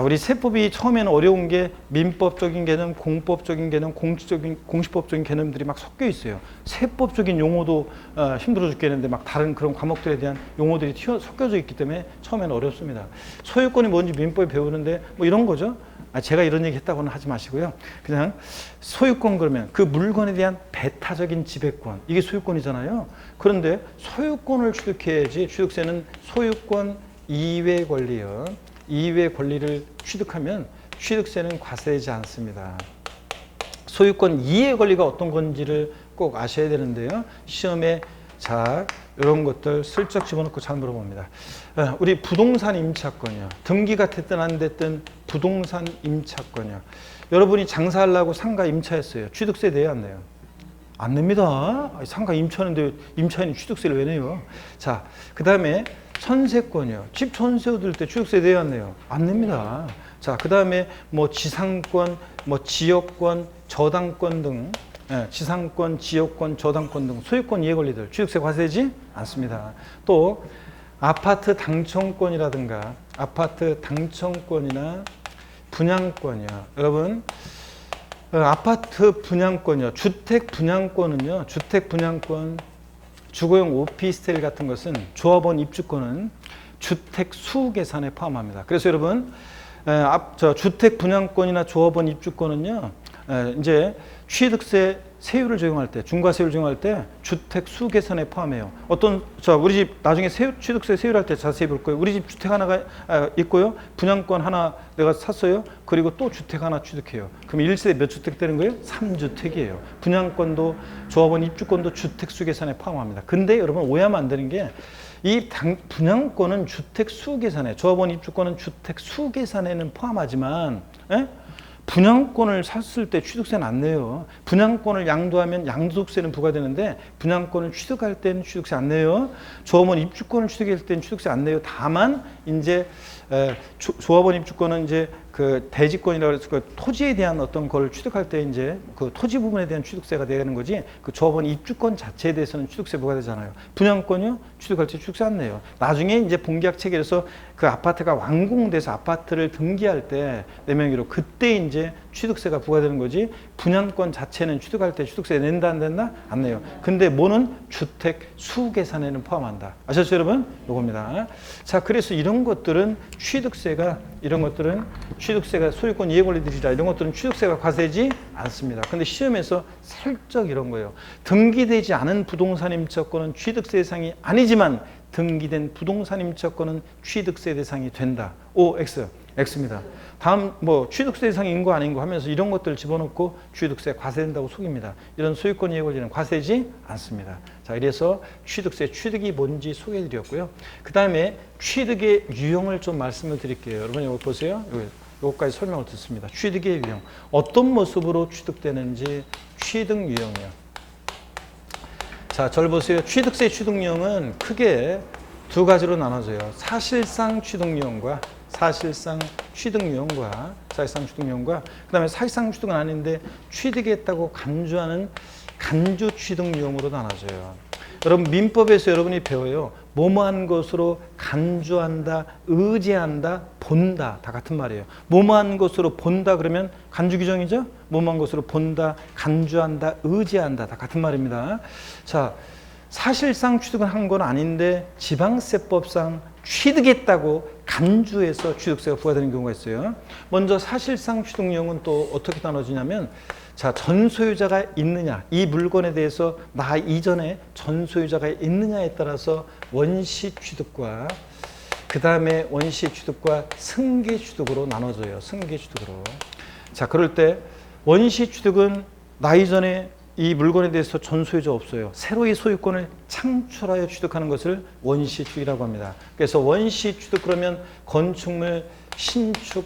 우리 세법이 처음에는 어려운 게 민법적인 개념, 공법적인 개념, 공시법적인 개념들이 막 섞여 있어요. 세법적인 용어도 힘들어 죽겠는데 막 다른 그런 과목들에 대한 용어들이 섞여져 있기 때문에 처음에는 어렵습니다. 소유권이 뭔지 민법에 배우는데 뭐 이런 거죠. 제가 이런 얘기 했다고는 하지 마시고요. 그냥 소유권 그러면 그 물건에 대한 배타적인 지배권, 이게 소유권이잖아요. 그런데 소유권을 취득해야지. 취득세는 소유권 이외 권리요. 이외 권리를 취득하면 취득세는 과세되지 않습니다. 소유권 이외 권리가 어떤 건지를 꼭 아셔야 되는데요. 시험에 자 이런 것들 슬쩍 집어넣고 잘 물어봅니다. 우리 부동산 임차권이요. 등기가 됐든 안 됐든 부동산 임차권이요. 여러분이 장사하려고 상가 임차했어요. 취득세 내야 안 내요? 안 냅니다. 상가 임차하는데 임차인이 취득세를 왜 내요? 자, 그 다음에 전세권이요. 집 전세 얻을 때 취득세 내야 안 내요? 안 냅니다. 자, 그 다음에 뭐 지상권, 뭐 지역권, 저당권 등 지상권, 지역권, 저당권 등 소유권 이해 권리들 취득세 과세되지 않습니다. 또 아파트 당첨권이라든가 아파트 당첨권이나 분양권이요. 여러분 아파트 분양권이요. 주택 분양권은요. 주택 분양권, 주거용 오피스텔 같은 것은 조합원 입주권은 주택 수 계산에 포함합니다. 그래서 여러분 주택 분양권이나 조합원 입주권은요. 이제 취득세 세율을 적용할 때, 중과세율을 적용할 때 주택 수 계산에 포함해요. 우리 집 나중에 취득세 세율할 때 자세히 볼 거예요. 우리 집 주택 하나가 있고요. 분양권 하나 내가 샀어요. 그리고 또 주택 하나 취득해요. 그럼 1세대 몇 주택 되는 거예요? 3주택이에요. 분양권도 조합원 입주권도 주택 수 계산에 포함합니다. 근데 여러분 오해하면 안 되는 게 이 분양권은 주택 수 계산에, 조합원 입주권은 주택 수 계산에는 포함하지만 분양권을 샀을 때 취득세는 안 내요. 분양권을 양도하면 양도소득세는 부과되는데 분양권을 취득할 때는 취득세 안 내요. 조합원 입주권을 취득할 때는 취득세 안 내요. 다만 이제 조합원 입주권은 이제 그 대지권이라고 해서 그 토지에 대한 어떤 걸 취득할 때 이제 그 토지 부분에 대한 취득세가 되는 거지 그 조합원 입주권 자체에 대해서는 취득세 부과되잖아요. 분양권요 취득할 때 취득세 안 내요. 나중에 이제 본계약 체결해서 그 아파트가 완공돼서 아파트를 등기할 때 내 명의로 그때 이제 취득세가 부과되는 거지 분양권 자체는 취득할 때 취득세 낸다 안 낸다? 안 내요. 근데 뭐는 주택 수 계산에는 포함한다. 아셨죠 여러분? 요겁니다. 자, 그래서 이런 것들은 취득세가 소유권 이해 권리들이라 이런 것들은 취득세가 과세되지 않습니다. 근데 시험에서 살짝 이런 거예요. 등기되지 않은 부동산 임차권은 취득세 대상이 아니지만 등기된 부동산 임차권은 취득세 대상이 된다. O, X. X입니다. 다음 뭐 취득세 대상인 거 아닌 거 하면서 이런 것들 집어넣고 취득세 과세된다고 속입니다. 이런 소유권 이해 권리는 과세되지 않습니다. 자, 이래서 취득세 취득이 뭔지 소개해 드렸고요. 그 다음에 취득의 유형을 좀 말씀을 드릴게요. 여러분 여기 보세요. 여기까지 설명을 듣습니다. 취득의 유형. 어떤 모습으로 취득되는지 취득 유형이요. 자, 절 보세요. 취득세 취득 유형은 크게 두 가지로 나눠져요. 사실상 취득 유형과 사실상 취득 유형과 그다음에 사실상 취득은 아닌데 취득했다고 간주하는 간주 취득 유형으로 나눠져요. 여러분 민법에서 여러분이 배워요. 뭐뭐한 것으로 간주한다, 의지한다, 본다 다 같은 말이에요. 뭐뭐한 것으로 본다 그러면 간주 규정이죠. 뭐뭐한 것으로 본다, 간주한다, 의지한다 다 같은 말입니다. 자, 사실상 취득은 한 건 아닌데 지방세법상 취득했다고 간주해서 취득세가 부과되는 경우가 있어요. 먼저 사실상 취득 유형은 또 어떻게 나눠지냐면 자, 전소유자가 있느냐, 이 물건에 대해서 나 이전에 전소유자가 있느냐에 따라서 원시 취득과 그 다음에 원시 취득과 승계 취득으로 나눠져요. 승계 취득으로. 자, 그럴 때 원시 취득은 나 이전에 이 물건에 대해서 전소유자 없어요. 새로 이 소유권을 창출하여 취득하는 것을 원시 취득이라고 합니다. 그래서 원시 취득 그러면 건축물 신축,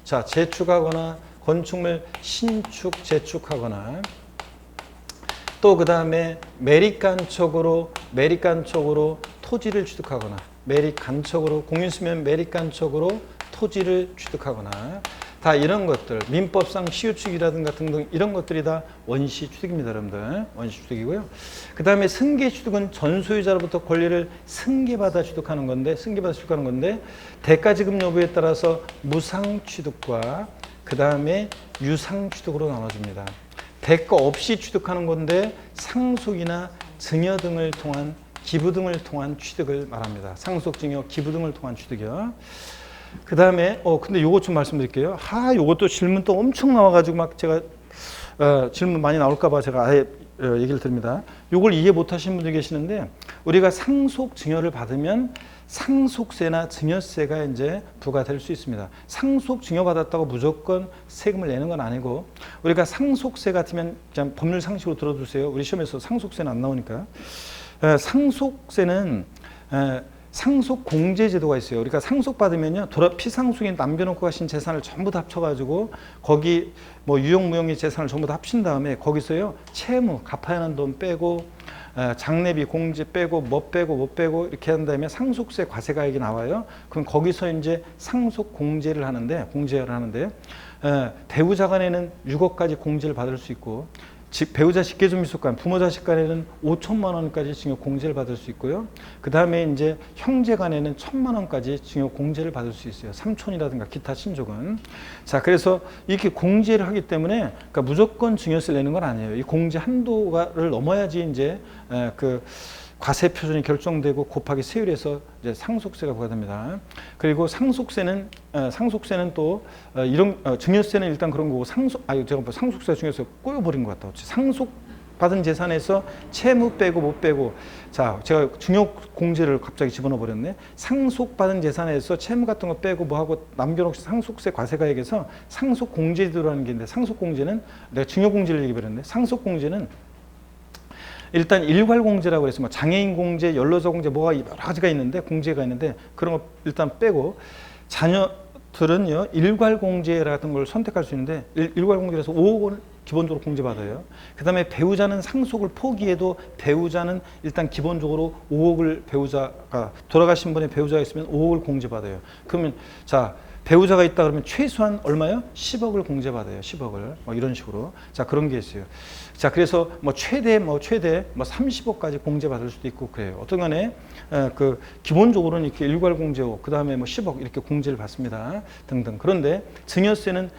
자, 재축하거나 건축물 신축, 재축하거나 또 그 다음에 매립간척으로 토지를 취득하거나 매립간척으로 공유수면 매립간척으로 토지를 취득하거나 다 이런 것들, 민법상 시효취득이라든가 등등 이런 것들이 다 원시 취득입니다, 여러분들. 원시 취득이고요. 그 다음에 승계 취득은 전 소유자로부터 권리를 승계받아 취득하는 건데, 대가 지급 여부에 따라서 무상 취득과 그 다음에 유상 취득으로 나눠집니다. 대가 없이 취득하는 건데 상속이나 증여 등을 통한 기부 등을 통한 취득을 말합니다. 상속, 증여, 기부 등을 통한 취득이요. 그 다음에 근데 요것 좀 말씀드릴게요. 요것도 질문 또 엄청 나와가지고 막 제가 질문 많이 나올까봐 제가 아예 얘기를 드립니다. 요걸 이해 못하시는 분들이 계시는데, 우리가 상속 증여를 받으면 상속세나 증여세가 이제 부과될 수 있습니다. 상속 증여 받았다고 무조건 세금을 내는 건 아니고, 우리가 상속세 같으면 그냥 법률 상식으로 들어두세요. 우리 시험에서 상속세는 안 나오니까. 상속세는 상속 공제 제도가 있어요. 그러니까 상속 받으면요, 피상속인 남겨놓고 가신 재산을 전부 다 합쳐가지고 거기 뭐 유용무용의 재산을 전부 다 합친 다음에 거기서요 채무 갚아야 하는 돈 빼고 장례비 공제 빼고 뭐 빼고 이렇게 한 다음에 상속세 과세가액이 나와요. 그럼 거기서 이제 상속 공제를 하는데 배우자 간에는 6억까지 공제를 받을 수 있고, 배우자 직계존미속 간, 부모 자식 간에는 5천만 원까지 징역 공제를 받을 수 있고요. 그 다음에 이제 형제 간에는 1,000만 원까지 징역 공제를 받을 수 있어요. 삼촌이라든가 기타 친족은. 자, 그래서 이렇게 공제를 하기 때문에, 그러니까 무조건 증여세를 내는 건 아니에요. 이 공제 한도를 넘어야지 이제 그 과세 표준이 결정되고 곱하기 세율에서 이제 상속세가 부과됩니다. 그리고 상속세는 또 이런 증여세는 일단 그런 거고, 제가 상속세 증여세 꼬여버린 것 같다. 상속받은 재산에서 채무 빼고 못 빼고, 자, 제가 증여 공제를 갑자기 집어넣어 버렸네. 상속받은 재산에서 채무 같은 거 빼고 뭐 하고 남겨놓고 상속세 과세가액에서 상속 공제제도라는 게 있는데, 상속 공제는 내가 증여 공제를 얘기해 버렸네. 상속 공제는 일단 일괄공제라고 해서 뭐 장애인 공제, 연로자 공제 뭐가 여러 가지가 있는데, 공제가 있는데 그런 거 일단 빼고, 자녀들은요 일괄공제 같은 걸 선택할 수 있는데, 일괄공제라서 5억 원을 기본적으로 공제받아요. 그 다음에 배우자는 상속을 포기해도 배우자는 일단 기본적으로 5억을, 배우자가 돌아가신 분의 배우자가 있으면 5억을 공제받아요. 그러면 자, 배우자가 있다 그러면 최소한 얼마요? 10억을 공제받아요. 10억을. 뭐 이런 식으로. 자, 그런 게 있어요. 자, 그래서 뭐 최대 30억까지 공제받을 수도 있고 그래요. 어떤 간에 기본적으로는 이렇게 일괄 공제고, 그 다음에 뭐 10억 이렇게 공제를 받습니다. 등등. 그런데 증여세는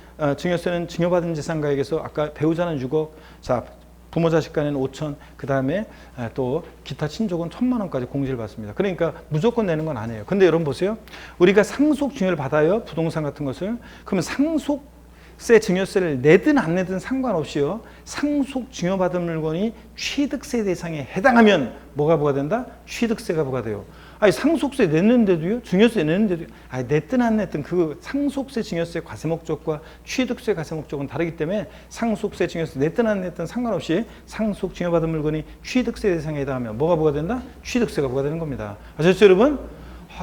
증여받은 재산가액에서 아까 배우자는 6억, 자, 부모 자식 간에는 5천, 그 다음에 또 기타 친족은 1,000만 원까지 공제를 받습니다. 그러니까 무조건 내는 건 아니에요. 근데 여러분 보세요. 우리가 상속 증여를 받아요. 부동산 같은 것을. 그러면 상속세 증여세를 내든 안 내든 상관없이요, 상속 증여받은 물건이 취득세 대상에 해당하면 뭐가 부과된다? 취득세가 부과돼요. 아니, 상속세 냈는데도요, 증여세 냈는데도요, 냈든 안 냈든 그 상속세 증여세 과세 목적과 취득세 과세 목적은 다르기 때문에 상속세 증여세 냈든 안 냈든 상관없이 상속 증여받은 물건이 취득세 대상에 해당하면 뭐가 부과된다? 취득세가 부과되는 겁니다. 아셨죠, 여러분?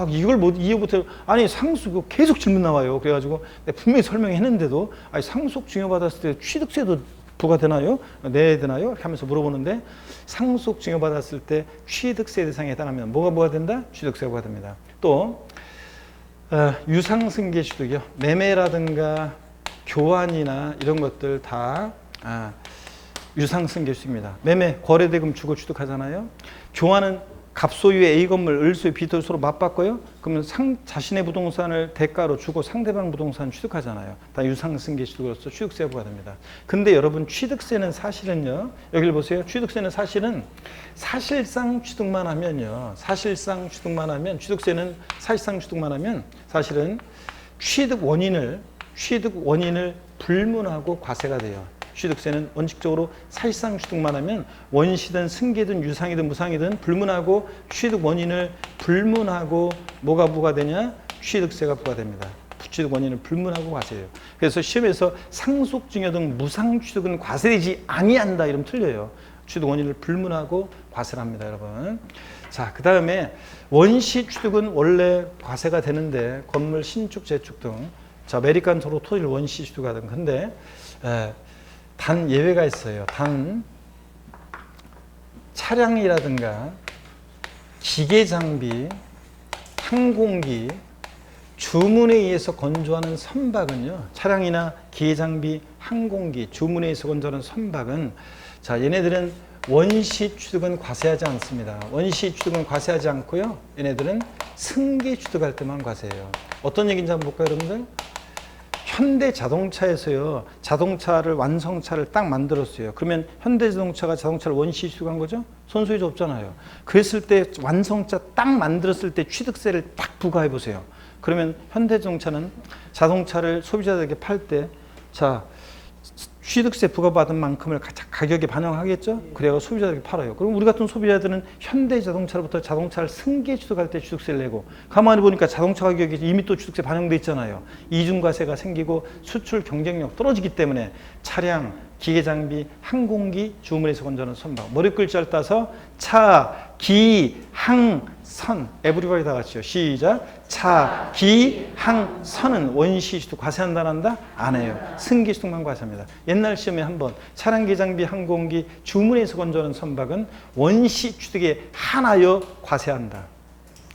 이걸 이해 못해요. 아니, 상속 계속 질문 나와요. 그래가지고 내가 분명히 설명했는데도, 상속 증여받았을 때 취득세도 부과되나요? 내야 되나요? 이렇게 하면서 물어보는데, 상속 증여받았을 때 취득세 대상에 해당하면 뭐가 부과된다? 취득세가 부과됩니다. 또 유상승계 취득이요. 매매라든가 교환이나 이런 것들 다 유상승계 취득입니다. 매매, 거래대금 주고 취득하잖아요. 교환은 갑소유의 A 건물, 을소유 B도 서로 맞바꿔요. 그러면 자신의 부동산을 대가로 주고 상대방 부동산 취득하잖아요. 다 유상승계 취득으로서 취득세가 부과됩니다. 근데 여러분, 취득세는 사실은요, 여기를 보세요. 취득세는 사실은 사실상 취득만 하면요, 취득세는 사실상 취득만 하면 사실은 취득 원인을 불문하고 과세가 돼요. 취득세는 원칙적으로 사실상 취득만 하면 원시든 승계든 유상이든 무상이든 불문하고, 취득 원인을 불문하고 뭐가 부과되냐? 취득세가 부과됩니다. 취득 원인을 불문하고 과세해요. 그래서 시험에서 상속증여 등 무상취득은 과세되지 아니한다 이러면 틀려요. 취득 원인을 불문하고 과세를 합니다, 여러분. 자, 그 다음에 원시취득은 원래 과세가 되는데, 건물 신축, 재축 등, 자, 아메리칸 도로 토지를 원시취득하든, 근데 단 예외가 있어요. 단 차량이라든가 기계 장비, 항공기, 주문에 의해서 건조하는 선박은요, 차량이나 기계장비, 항공기, 주문에 의해서 건조하는 선박은, 자, 얘네들은 원시 취득은 과세하지 않습니다. 원시 취득은 과세하지 않고요, 얘네들은 승계 취득할 때만 과세해요. 어떤 얘기인지 한번 볼까요, 여러분들? 현대 자동차에서요, 자동차를 완성차를 딱 만들었어요. 그러면 현대 자동차가 자동차를 원시 취득한 거죠? 손소유자 없잖아요. 그랬을 때 완성차 딱 만들었을 때 취득세를 딱 부과해 보세요. 그러면 현대 자동차는 자동차를 소비자들에게 팔 때, 자, 취득세 부과받은 만큼을 가격에 반영하겠죠? 그래야 소비자들에게 팔아요. 그럼 우리 같은 소비자들은 현대 자동차로부터 자동차를 승계 취득할 때 취득세를 내고, 가만히 보니까 자동차 가격이 이미 또 취득세 반영돼 있잖아요. 이중과세가 생기고 수출 경쟁력 떨어지기 때문에 차량, 기계장비, 항공기, 주문에서 건조하는 선박, 머리 글자를 따서 차, 기, 항, 선, 에브리바디 다 같이요. 시작. 차, 기, 항, 선은 원시 취득 과세한다 안 한다? 안 해요. 승계 취득만 과세합니다. 옛날 시험에 한번 차량, 기장비, 항공기, 주문에서 건조하는 선박은 원시 취득에 한하여 과세한다.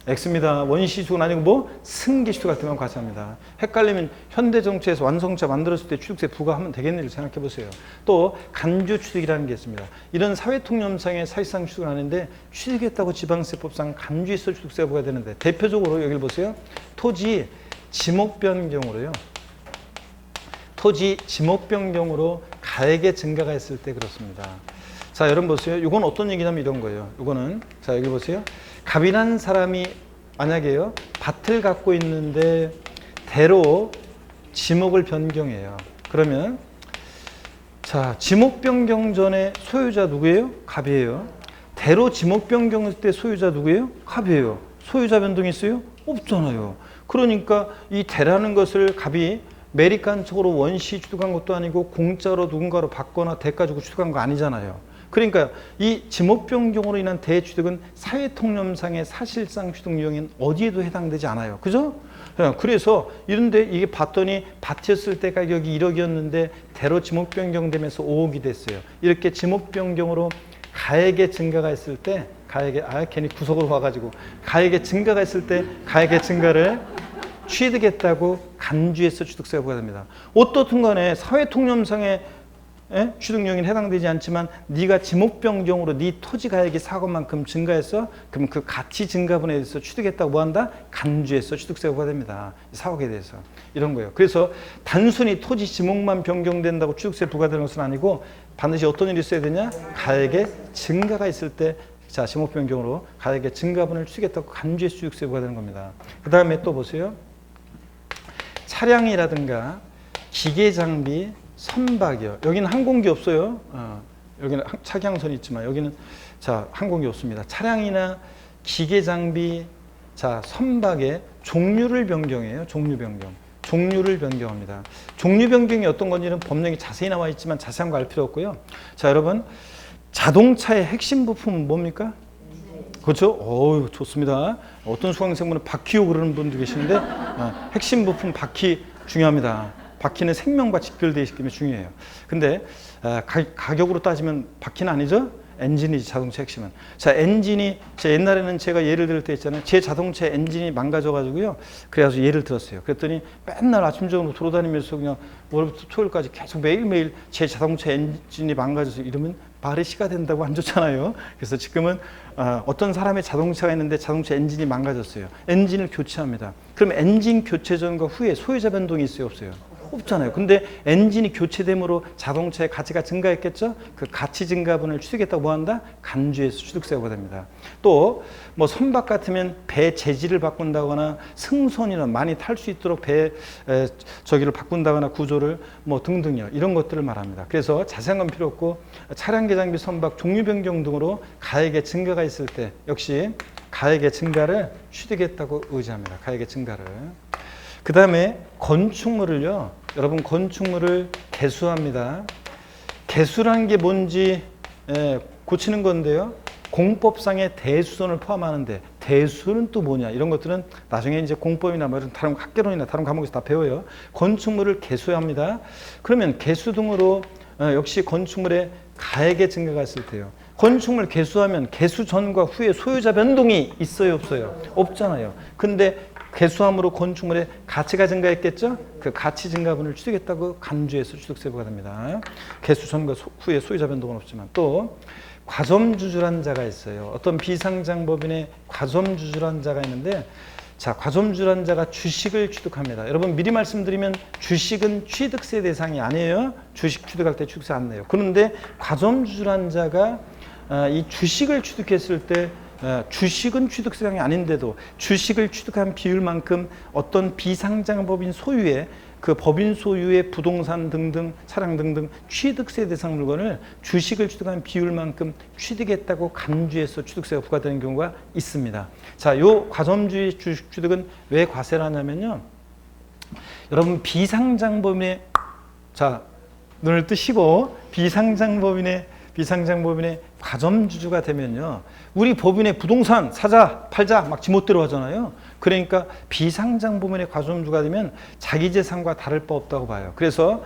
X입니다. 원시 취득은 아니고 뭐 승계 취득할 때만 과세합니다. 헷갈리면 현대정차에서 완성차 만들었을 때 취득세 부과하면 되겠네를 생각해 보세요. 또 간주 취득이라는 게 있습니다. 이런 사회통념상의 사실상 취득은 아닌데 취득했다고 지방세법상 간주에서 취득세가 부과되는데, 대표적으로 여기를 보세요. 토지 지목 변경으로요. 토지 지목 변경으로 가액의 증가가 있을 때 그렇습니다. 자, 여러분 보세요. 이건 어떤 얘기냐면 이런 거예요. 이거는, 자, 여기 보세요. 갑이라는 사람이 만약에요, 밭을 갖고 있는데 대로 지목을 변경해요. 그러면, 자, 지목 변경 전에 소유자 누구예요? 갑이에요. 대로 지목 변경할 때 소유자 누구예요? 갑이에요. 소유자 변동이 있어요? 없잖아요. 그러니까 이 대라는 것을 갑이 매립간척으로 원시 취득한 것도 아니고 공짜로 누군가로 받거나 대가 주고 취득한 거 아니잖아요. 그러니까 이 지목 변경으로 인한 대취득은 사회통념상의 사실상 취득 유형인 어디에도 해당되지 않아요. 그죠? 그래서 이런데 이게 봤더니 밭이었을 때 가격이 1억이었는데 대로 지목 변경되면서 5억이 됐어요. 이렇게 지목 변경으로 가액의 증가가 있을 때, 괜히 구석으로 와가지고 가액의 증가가 있을 때 가액의 증가를 취득했다고 간주해서 취득세가 부과됩니다. 어떻든 간에 사회통념상의 취득용인 해당되지 않지만 네가 지목 변경으로 네 토지 가액이 4억 만큼 증가했어? 그럼 그 가치 증가분에 대해서 취득했다고 뭐한다? 간주해서 취득세가 부과됩니다. 4억에 대해서. 이런 거예요. 그래서 단순히 토지 지목만 변경된다고 취득세 부과되는 것은 아니고 반드시 어떤 일이 있어야 되냐? 가액의 증가가 있을 때, 자, 지목 변경으로 가액의 증가분을 취득했다고 간주해서 취득세 부과되는 겁니다. 그 다음에 또 보세요. 차량이라든가 기계 장비, 선박이요. 여기는 항공기 없어요. 여기는 차량선이 있지만 여기는, 자, 항공기 없습니다. 차량이나 기계 장비, 자, 선박의 종류를 변경해요. 종류 변경. 종류를 변경합니다. 종류 변경이 어떤 건지는 법령에 자세히 나와 있지만 자세한 거 알 필요 없고요. 자, 여러분, 자동차의 핵심 부품은 뭡니까? 그렇죠? 어우, 좋습니다. 어떤 수강생분은 바퀴요 그러는 분도 계시는데, 핵심 부품 바퀴 중요합니다. 바퀴는 생명과 직결되어 있기 때문에 중요해요. 근데 가격으로 따지면 바퀴는 아니죠? 엔진이지, 자동차 핵심은. 자, 엔진이, 옛날에는 제가 예를 들 때 있잖아요. 제 자동차 엔진이 망가져가지고요. 그래서 예를 들었어요. 그랬더니 맨날 아침 저녁으로 돌아다니면서 그냥 월요일부터 토요일까지 계속 매일매일 제 자동차 엔진이 망가져서 이러면 말이 시가 된다고 안 좋잖아요. 그래서 지금은 어떤 사람의 자동차가 있는데 자동차 엔진이 망가졌어요. 엔진을 교체합니다. 그럼 엔진 교체 전과 후에 소유자 변동이 있어요, 없어요? 없잖아요. 근데 엔진이 교체됨으로 자동차의 가치가 증가했겠죠? 그 가치 증가분을 취득했다고 뭐한다? 간주해서 취득세가 부과됩니다. 또 뭐 선박 같으면 배 재질을 바꾼다거나 승선이나 많이 탈 수 있도록 배 저기를 바꾼다거나 구조를 뭐 등등요. 이런 것들을 말합니다. 그래서 자세한 건 필요 없고 차량 개장비 선박 종류 변경 등으로 가액의 증가가 있을 때 역시 가액의 증가를 취득했다고 의지합니다. 가액의 증가를. 그 다음에 건축물을요. 여러분, 건축물을 개수합니다. 개수라는 게 뭔지 고치는 건데요. 공법상의 대수선을 포함하는데 대수는 또 뭐냐, 이런 것들은 나중에 이제 공법이나 뭐 다른 학개론이나 다른 과목에서 다 배워요. 건축물을 개수합니다. 그러면 개수 등으로 역시 건축물의 가액의 증가가 있을 때요. 건축물 개수하면 개수 전과 후에 소유자 변동이 있어요, 없어요? 없잖아요. 근데 개수함으로 건축물의 가치가 증가했겠죠? 그 가치 증가분을 취득했다고 간주해서 취득세 부과됩니다. 개수 전과 후에 소유자 변동은 없지만 또 과점주주란 자가 있어요. 어떤 비상장법인의 과점주주란 자가 있는데 자, 과점주주란 자가 주식을 취득합니다. 여러분 미리 말씀드리면 주식은 취득세 대상이 아니에요. 주식 취득할 때 취득세 안 내요. 그런데 과점주주란 자가 이 주식을 취득했을 때 주식은 취득세상이 아닌데도 주식을 취득한 비율만큼 어떤 비상장법인 소유의 그 법인 소유의 부동산 등등 차량 등등 취득세 대상 물건을 주식을 취득한 비율만큼 취득했다고 간주해서 취득세가 부과되는 경우가 있습니다. 자, 요 과점주의 주식 취득은 왜 과세를 하냐면요. 여러분 비상장법인의 자, 눈을 뜨시고 비상장법인의 과점주주가 되면요. 우리 법인의 부동산 사자, 팔자 막 지멋대로 하잖아요. 그러니까 비상장법인의 과점주가 되면 자기 재산과 다를 바 없다고 봐요. 그래서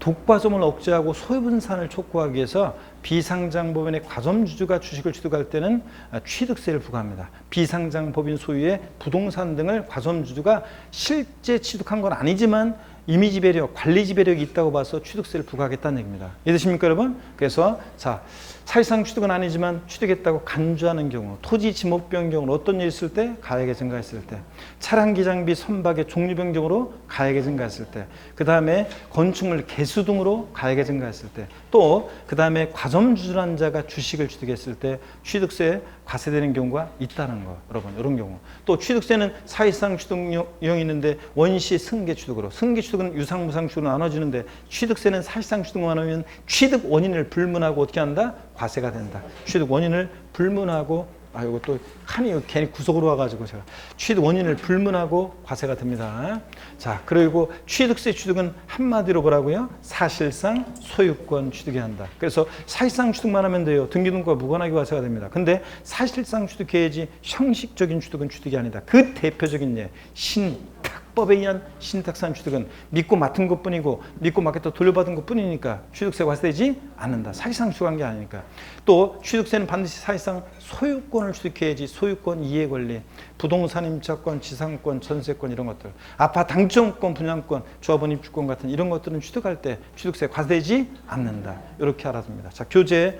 독과점을 억제하고 소유분산을 촉구하기 위해서 비상장법인의 과점주주가 주식을 취득할 때는 취득세를 부과합니다. 비상장법인 소유의 부동산 등을 과점주주가 실제 취득한 건 아니지만 이미지 배력, 관리 지배력이 있다고 봐서 취득세를 부과하겠다는 얘기입니다. 이해되십니까, 여러분? 그래서 자, 사실상 취득은 아니지만 취득했다고 간주하는 경우, 토지 지목 변경으로 어떤 일이 있을 때 가액이 증가했을 때, 차량 기장비 선박의 종류 변경으로 가액이 증가했을 때, 그 다음에 건축물 개수 등으로 가액이 증가했을 때, 또 그 다음에 과점주주란 자가 주식을 취득했을 때 취득세 과세되는 경우가 있다는 거, 여러분 이런 경우. 또 취득세는 사실상 취득 유형이 있는데 원시 승계 취득으로, 승계 취득은 유상 무상 취득으로 나눠지는데 취득세는 사실상 취득만 하면 취득 원인을 불문하고 어떻게 한다? 과세가 된다. 취득 원인을 불문하고 이거 또 칸이 괜히 구석으로 와가지고 제가 취득 원인을 불문하고 과세가 됩니다. 자, 그리고 취득세 취득은 한마디로 뭐라고요? 사실상 소유권 취득해야 한다. 그래서 사실상 취득만 하면 돼요. 등기등록과 무관하게 과세가 됩니다. 근데 사실상 취득해야지 형식적인 취득은 취득이 아니다. 그 대표적인 예, 신탁법에 의한 신탁산 취득은 믿고 맡은 것뿐이고 믿고 맡겼다 돌려받은 것뿐이니까 취득세 과세되지 않는다. 사실상 취득한 게 아니니까. 또 취득세는 반드시 사실상 소유권을 취득해야지 소유권, 이해권리, 부동산 임차권, 지상권, 전세권 이런 것들, 아파트 당첨권, 분양권, 조합원 입주권 같은 이런 것들은 취득할 때 취득세 과세되지 않는다. 이렇게 알아둡니다. 자, 교재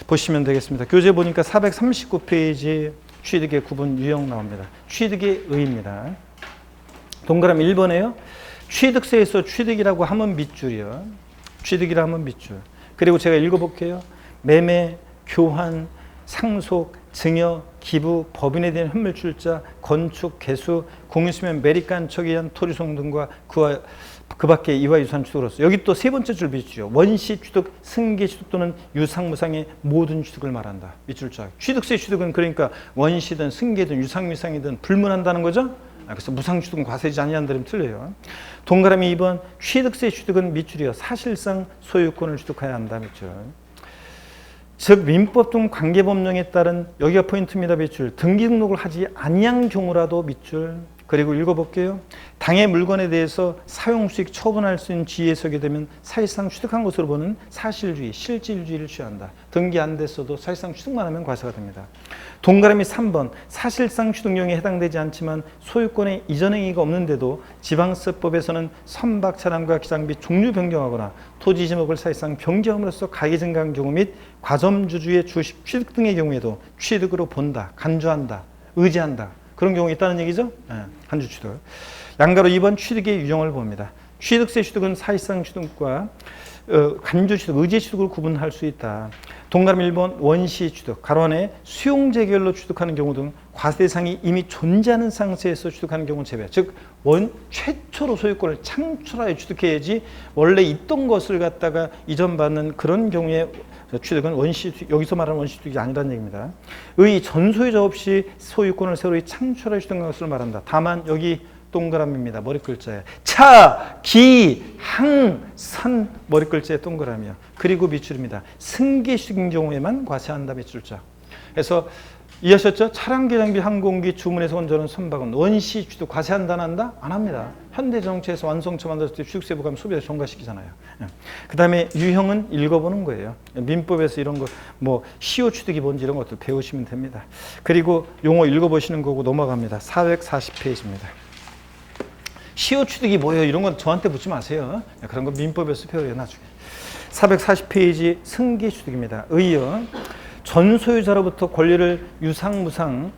보시면 되겠습니다. 교재 보니까 439페이지 취득의 구분 유형 나옵니다. 취득의 의의입니다. 동그라미 1번에요. 취득세에서 취득이라고 하면 밑줄이요. 취득이라 하면 밑줄. 그리고 제가 읽어볼게요. 매매, 교환, 상속, 증여, 기부, 법인에 대한 현물출자, 건축, 개수, 공유수면, 매립간척에 의한 토지송 등과 그 밖에 이와 유사한 취득으로서 여기 또 세 번째 줄 밑줄이요. 원시 취득, 승계 취득 또는 유상무상의 모든 취득을 말한다. 밑줄자. 취득세 취득은 그러니까 원시든 승계든 유상무상이든 불문한다는 거죠. 그래서 무상취득은 과세지 아니한다면 틀려요. 동그라미 2번 취득세 취득은 밑줄이요. 사실상 소유권을 취득해야 한다. 밑줄. 즉 민법 등 관계법령에 따른 여기가 포인트입니다. 밑줄. 등기등록을 하지 아니한 경우라도 밑줄. 그리고 읽어볼게요. 당의 물건에 대해서 사용수익 처분할 수 있는 지위에 서게 되면 사실상 취득한 것으로 보는 사실주의, 실질주의를 취한다. 등기 안 됐어도 사실상 취득만 하면 과세가 됩니다. 동그라미 3번 사실상 취득용에 해당되지 않지만 소유권의 이전 행위가 없는데도 지방세법에서는 선박 차량과 기장비 종류 변경하거나 토지 지목을 사실상 변경함으로써 가액이 증가한 경우 및 과점주주의 주식 취득 등의 경우에도 취득으로 본다, 간주한다, 의지한다. 그런 경우가 있다는 얘기죠. 간주 취득. 양가로 2번 취득의 유형을 봅니다. 취득세 취득은 사실상 취득과 간주 취득, 의제 취득을 구분할 수 있다. 동그라미 1번 원시 취득, 가로 안에 수용재결로 취득하는 경우 등 과세 대상이 이미 존재하는 상태에서 취득하는 경우는 제외. 즉 최초로 소유권을 창출하여 취득해야지 원래 있던 것을 갖다가 이전받는 그런 경우에 취득은 원시 취득, 여기서 말하는 원시 취득이 아니라는 얘기입니다. 의 전소유자 없이 소유권을 새로이 창출하여 취득한 것을 말한다. 다만 여기 동그라미입니다. 머리 글자에 차, 기, 항, 산 머리 글자에 동그라미요. 그리고 밑줄입니다. 승계식인 경우에만 과세한다. 밑줄자. 그래서 이해하셨죠? 차량, 계장비, 항공기, 주문에서 건조하는 선박은 원시 취득 과세한다 안 한다? 안 합니다. 현대자동차에서 완성차 만들었을 때 취득세 부과하면 소비자 전가시키잖아요. 그 다음에 유형은 읽어보는 거예요. 민법에서 이런 거 뭐 시효 취득이 뭔지 이런 것들 배우시면 됩니다. 그리고 용어 읽어보시는 거고 넘어갑니다. 440페이지입니다. 시효 취득이 뭐예요? 이런 건 저한테 묻지 마세요. 그런 거 민법에서 배워요 나중에. 440페이지 승계 취득입니다. 의여 전 소유자로부터 권리를 유상무상으로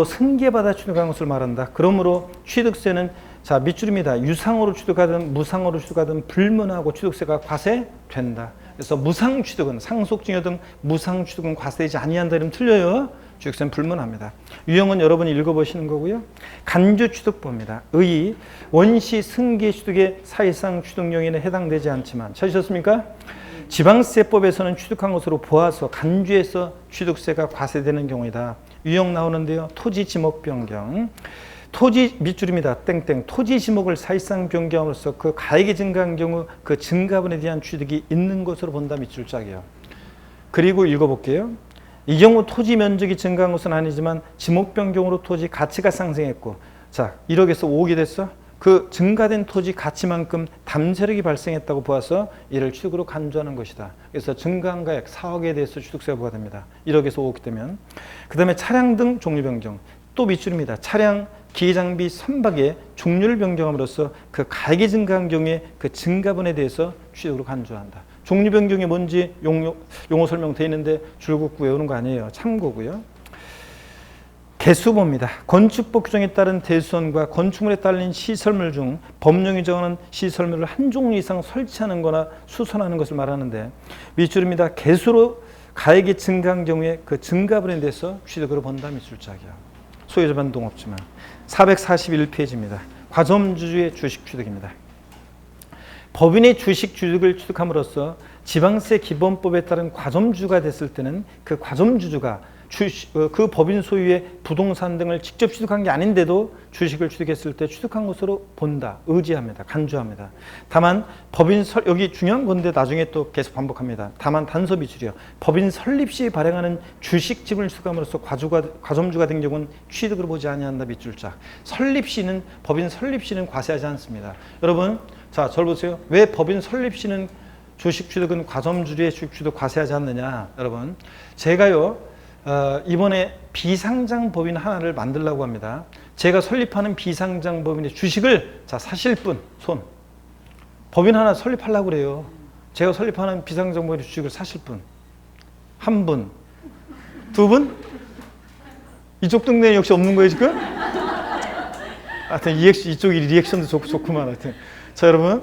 승계받아 취득한 것을 말한다. 그러므로 취득세는 자 밑줄입니다. 유상으로 취득하든 무상으로 취득하든 불문하고 취득세가 과세된다. 그래서 무상 취득은 상속증여 등 무상 취득은 과세되지 아니한다. 이러면 틀려요. 취득세는 불문합니다. 유형은 여러분이 읽어보시는 거고요. 간주 취득법입니다. 의 원시 승계 취득의 사실상 취득용에는 해당되지 않지만 찾으셨습니까? 지방세법에서는 취득한 것으로 보아서 간주에서 취득세가 과세되는 경우이다. 유형 나오는데요. 토지 지목 변경. 토지 밑줄입니다. 땡땡. 토지 지목을 사실상 변경함으로써 그 가액이 증가한 경우 그 증가분에 대한 취득이 있는 것으로 본다. 밑줄 짝이요. 그리고 읽어볼게요. 이 경우 토지 면적이 증가한 것은 아니지만 지목 변경으로 토지 가치가 상승했고 자 1억에서 5억이 됐어. 그 증가된 토지 가치만큼 담세력이 발생했다고 보아서 이를 취득으로 간주하는 것이다. 그래서 증가한 가액 4억에 대해서 취득세가 부과됩니다. 1억에서 5억 되면. 그 다음에 차량 등 종류 변경. 또 밑줄입니다. 차량, 기계장비, 선박의 종류를 변경함으로써 그 가액이 증가한 경우에 그 증가분에 대해서 취득으로 간주한다. 종류 변경이 뭔지 용어 설명되어 있는데 줄긋고 외우는 거 아니에요. 참고고요. 개수법입니다. 건축법 규정에 따른 대수원과 건축물에 딸린 시설물 중 법령이 정하는 시설물을 한 종류 이상 설치하는 거나 수선하는 것을 말하는데 밑줄입니다. 개수로 가액이 증가한 경우에 그 증가분에 대해서 취득으로 본다. 밑줄짝이야. 소유자 변동 없지만. 441페이지입니다. 과점주주의 주식 취득입니다. 법인의 주식 취득을 취득함으로써 지방세 기본법에 따른 과점주가 됐을 때는 그 과점주주가 그 법인 소유의 부동산 등을 직접 취득한 게 아닌데도 주식을 취득했을 때 취득한 것으로 본다. 의지합니다. 간주합니다. 다만 법인 여기 중요한 건데 나중에 또 계속 반복합니다. 다만 단서 밑줄이요. 법인 설립 시 발행하는 주식집을 취득함으로써 과점주가 된 경우는 취득으로 보지 아니한다. 밑줄짝. 설립 시는 법인 설립 시는 과세하지 않습니다. 여러분 자 저를 보세요. 왜 법인 설립 시는 주식 취득은 과점주의 주식 취득 과세하지 않느냐. 여러분 제가요. 이번에 비상장 법인 하나를 만들려고 합니다. 제가 설립하는 비상장 법인의 주식을 자 사실 분 손 법인 하나 설립하려고 그래요. 제가 설립하는 비상장 법인의 주식을 사실 분 한 분, 두 분? 이쪽 동네에 역시 없는 거예요 지금? 하여튼 이쪽이 리액션도 좋구만. 하여튼 자 여러분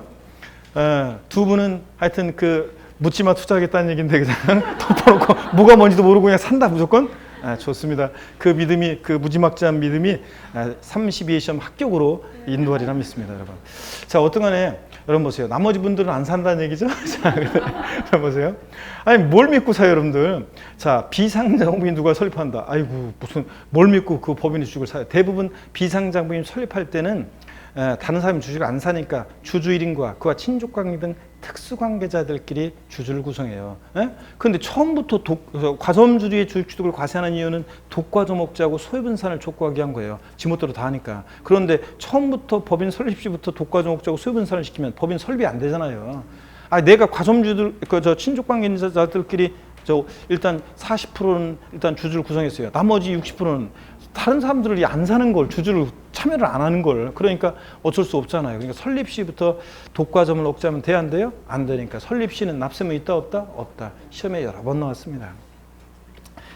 두 분은 하여튼 그 묻지마 투자하겠다는 얘기인데 그냥 덮어놓고 뭐가 뭔지도 모르고 그냥 산다 무조건? 좋습니다. 그 믿음이 그 무지막지한 믿음이 32회 시험 합격으로 인도하리라 믿습니다. 여러분. 자 어떤 간에 여러분 보세요. 나머지 분들은 안 산다는 얘기죠? 자 여러분 보세요. 아니 뭘 믿고 사요 여러분들. 자 비상장법인 누가 설립한다. 아이고 무슨 뭘 믿고 그 법인의 주식을 사요. 대부분 비상장법인 설립할 때는 다른 사람이 주식을 안 사니까 주주 1인과 그와 친족관계 등 특수관계자들끼리 주주를 구성해요. 그런데 처음부터 과점주주의 주식 취득을 과세하는 이유는 독과점 억제하고 소유분산을 촉구하기 위한 거예요. 지멋대로 다 하니까. 그런데 처음부터 법인 설립 시부터 독과점 억제하고 소유분산을 시키면 법인 설립이 안 되잖아요. 내가 과점주들 저 친족관계자들끼리 일단 40%는 일단 주주를 구성했어요. 나머지 60%는 다른 사람들이 안 사는 걸 주주를 참여를 안 하는 걸 그러니까 어쩔 수 없잖아요. 그러니까 설립 시부터 독과점을 억제하면 돼야 안 돼요? 안 되니까 설립 시는 납세무 있다 없다? 없다. 시험에 여러 번 나왔습니다.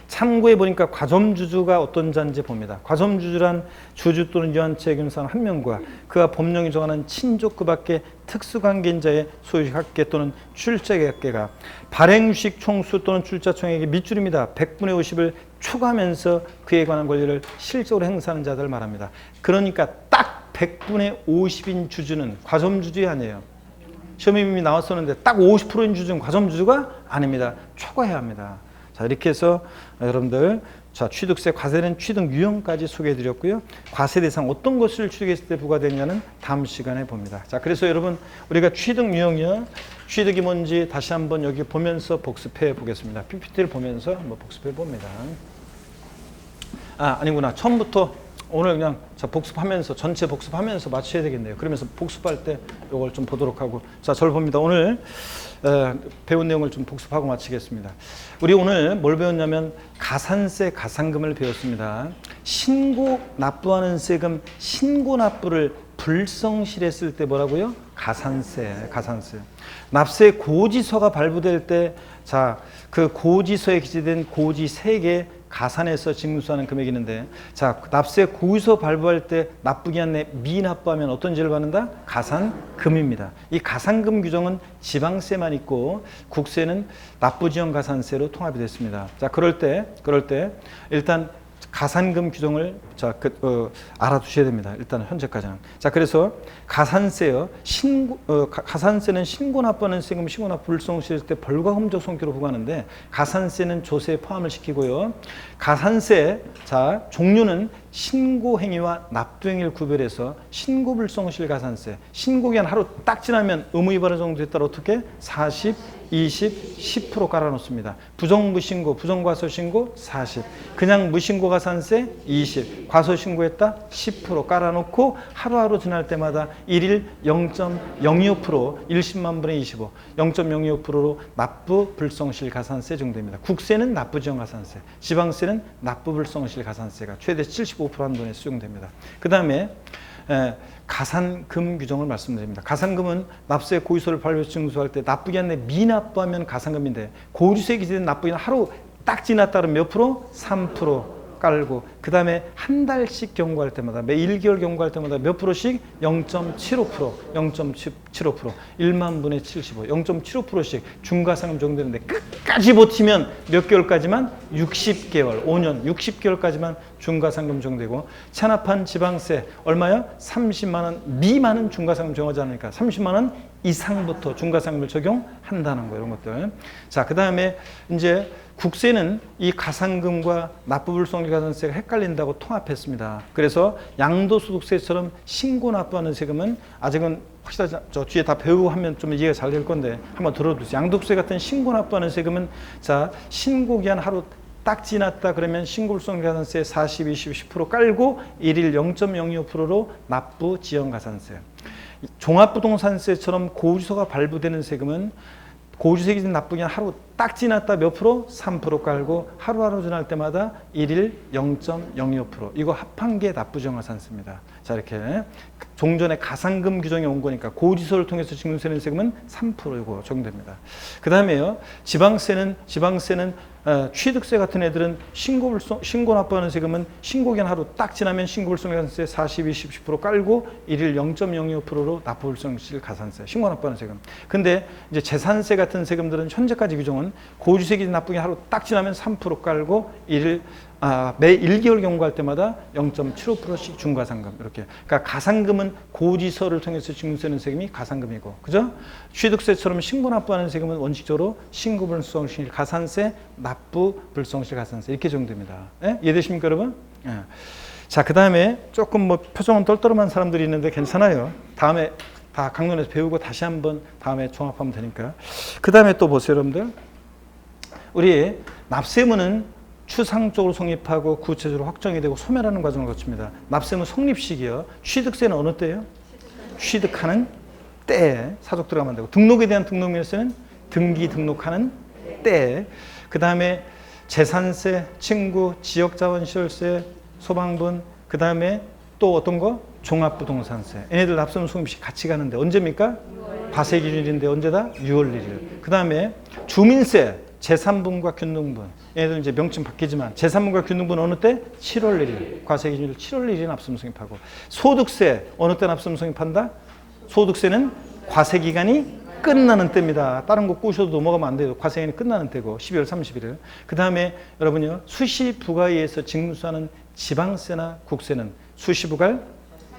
참고해 보니까 과점주주가 어떤 자인지 봅니다. 과점주주란 주주 또는 유한채 겸사한 한 명과 그와 법령이 정하는 친족 그 밖의 특수관계인 자의 소유식 합계 또는 출자계가 발행주식 총수 또는 출자총액의 밑줄입니다. 100분의 50을 초과하면서 그에 관한 권리를 실적으로 행사하는 자들을 말합니다. 그러니까 딱 100분의 50인 주주는 과점주주이 아니에요. 시험에 이미 나왔었는데 딱 50%인 주주는 과점주주가 아닙니다. 초과해야 합니다. 자 이렇게 해서 여러분들 자 취득세 과세는 취득 유형까지 소개해 드렸고요. 과세 대상 어떤 것을 취득했을 때 부과되냐는 다음 시간에 봅니다. 자 그래서 여러분 우리가 취득 유형이요. 취득이 뭔지 다시 한번 여기 보면서 복습해 보겠습니다. PPT를 보면서 한번 복습해 봅니다. 아니구나. 처음부터 오늘 그냥 자, 복습하면서 전체 복습하면서 맞춰야 되겠네요. 그러면서 복습할 때 이걸 좀 보도록 하고. 자, 절 봅니다. 오늘 배운 내용을 좀 복습하고 마치겠습니다. 우리 오늘 뭘 배웠냐면 가산세, 가산금을 배웠습니다. 신고 납부하는 세금, 신고 납부를 불성실했을 때 뭐라고요? 가산세, 가산세. 납세 고지서가 발부될 때, 자, 그 고지서에 기재된 고지 3개 가산해서 징수하는 금액이 있는데, 자, 납세 고지서 발부할 때 납부기한 내 미납부하면 어떤 죄를 받는다? 가산금입니다. 이 가산금 규정은 지방세만 있고 국세는 납부지원 가산세로 통합이 됐습니다. 자, 그럴 때 일단 가산금 규정을 알아두셔야 됩니다. 일단 현재까지는. 자, 그래서 가산세요. 가산세는 신고 납부하는 세금, 신고 납부 불성실했을 때 벌과 험적 손해로 부과하는데 가산세는 조세에 포함을 시키고요. 가산세 자 종류는 신고 행위와 납부 행위를 구별해서 신고 불성실 가산세. 신고 기한 하루 딱 지나면 의무 위반 정도 됐다 어떻게 40, 20, 10% 깔아놓습니다. 부정무신고, 부정과소신고 40, 그냥 무신고 가산세 20, 과소신고했다 10% 깔아놓고 하루하루 지날 때마다 일일 0.025%, 1십만 분의 25, 0.025%로 납부 불성실 가산세 정도입니다. 국세는 납부지원 가산세, 지방세는 납부 불성실 가산세가 최대 75% 한도에 수용됩니다. 그 다음에 가산금 규정을 말씀드립니다. 가산금은 납세 고지서를 발표 징수할 때 납부기한 내 미납부하면 가산금인데 고지서에 기재된 납부기한 하루 딱 지났다 그러면 몇 프로? 3% 깔고 그 다음에 한 달씩 경고할 때마다 매 1개월 경고할 때마다 몇 프로씩? 0.75%, 0.75%, 1만 분의 75, 0.75%씩 중과상금 정도되는데 끝까지 버티면 몇 개월까지만? 60개월, 5년, 60개월까지만 중과상금 정도되고 체납한 지방세 얼마요? 30만 원 미만은 중과상금 정하지 않으니까 30만 원 이상부터 중과상금을 적용한다는 거예요. 이런 것들. 자, 그 다음에 이제 국세는 이 가산금과 납부불성실 가산세가 헷갈린다고 통합했습니다. 그래서 양도소득세처럼 신고 납부하는 세금은 아직은 확실하지 저 뒤에 다 배우고 하면 좀 이해가 잘 될 건데 한번 들어두세요. 양도세 같은 신고 납부하는 세금은 자 신고기한 하루 딱 지났다 그러면 신고불성실 가산세 40, 20, 10% 깔고 일일 0.025%로 납부 지연 가산세. 종합부동산세처럼 고지서가 발부되는 세금은 고지서에 기준 납부기한 하루 딱 지났다 몇 프로? 3% 깔고 하루하루 지날 때마다 일일 0.025% 이거 합한계 납부정가산세입니다. 자 이렇게 종전에 가산금 규정이 온 거니까 고지서를 통해서 징수되는 세금은 3% 이거 적용됩니다. 그 다음에요 지방세는 취득세 같은 애들은 신고 납부하는 세금은 신고기한 하루 딱 지나면 신고불성가산세 40, 20, 10% 깔고 일일 0.025%로 납부불성실 가산세 신고 납부하는 세금. 근데 이제 재산세 같은 세금들은 현재까지 규정은 고지세 기준 납부기한 하루 딱 지나면 3% 깔고 매 1개월 경고할 때마다 0.75%씩 중과상금 이렇게. 그러니까 가산금은 고지서를 통해서 징수되는 세금이 가산금이고, 그죠? 취득세처럼 신고 납부하는 세금은 원칙적으로 신고불성실 가산세, 납부불성실 가산세 이렇게 정도입니다. 예? 이해되십니까, 여러분? 예. 자, 그 다음에 조금 뭐 표정은 떨떠름한 사람들이 있는데 괜찮아요. 다음에 다 강론에서 배우고 다시 한번 다음에 종합하면 되니까. 그 다음에 또 보세요, 여러분들. 우리 납세문은 추상적으로 성립하고 구체적으로 확정이 되고 소멸하는 과정을 거칩니다. 납세문 성립식이요. 취득세는 어느 때예요? 취득하는 때 사족 들어가면 되고 등록에 대한 등록명세는 등기 등록하는 때. 그 다음에 재산세, 친구, 지역자원시설세, 소방분, 그 다음에 또 어떤 거? 종합부동산세. 얘네들 납세문 성립식 같이 가는데 언제입니까? 과세기준일인데 언제다? 6월 1일. 그 다음에 주민세, 제3분과 균등분. 얘네들 이제 명칭 바뀌지만 제3분과 균등분 어느 때? 7월 1일. 과세기준일 7월 1일에 납세문 성립하고. 소득세 어느 때 납세문 성립한다? 소득세는 과세기간이 끝나는 때입니다. 다른 거 꾸셔도 넘어가면 안 돼요. 과세기간이 끝나는 때고 12월 31일. 그 다음에 여러분요. 수시부가에 의해서 징수하는 지방세나 국세는 수시부갈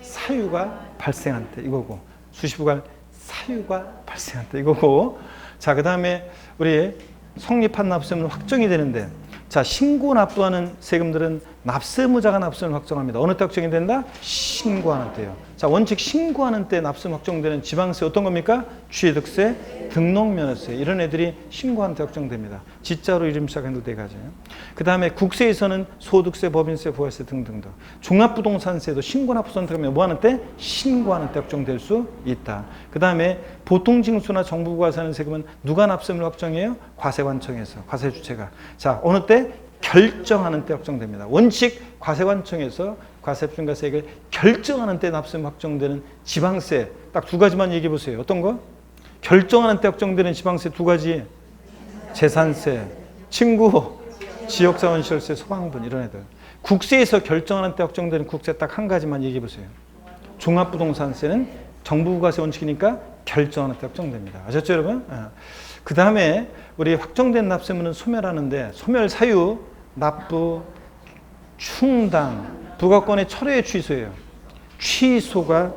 사유가 발생한 때 이거고 수시부갈 사유가 발생한 때 이거고. 자, 그 다음에 우리 성립한 납세문은 확정이 되는데 자 신고 납부하는 세금들은 납세무자가 납세를 확정합니다. 어느 때 확정이 된다? 신고하는 때요. 자, 원칙 신고하는 때 납세금 확정되는 지방세 어떤 겁니까? 취득세, 등록면허세 이런 애들이 신고하는 때 확정됩니다. 지자로 이름 시작한 네 가지. 그 다음에 국세에서는 소득세, 법인세, 부가세 등등등. 종합부동산세도 신고납부 선택하면 뭐 하는 때? 신고하는 때 확정될 수 있다. 그 다음에 보통징수나 정부부가세하는 세금은 누가 납세금을 확정해요? 과세관청에서, 과세주체가. 자, 어느 때? 결정하는 때 확정됩니다. 원칙 과세관청에서 과세분과세액을 결정하는 때 납세금 확정되는 지방세 딱 두 가지만 얘기해 보세요. 어떤 거? 결정하는 때 확정되는 지방세 두 가지. 재산세, 친구, 지역자원시설세, 소방분 이런 애들. 국세에서 결정하는 때 확정되는 국세 딱 한 가지만 얘기해 보세요. 종합부동산세는 정부부가세 원칙이니까 결정하는 때 확정됩니다. 아셨죠, 여러분? 그 다음에 우리 확정된 납세문은 소멸하는데 소멸 사유, 납부, 충당, 부가권의 철회 취소예요. 취소가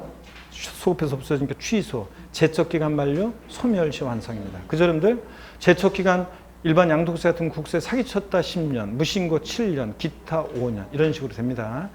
소급해서 없어지니까 취소, 제척기간 만료, 소멸시 완성입니다. 그죠, 여러분들? 제척기간 일반 양도세 같은 국세 사기쳤다 10년, 무신고 7년, 기타 5년 이런 식으로 됩니다.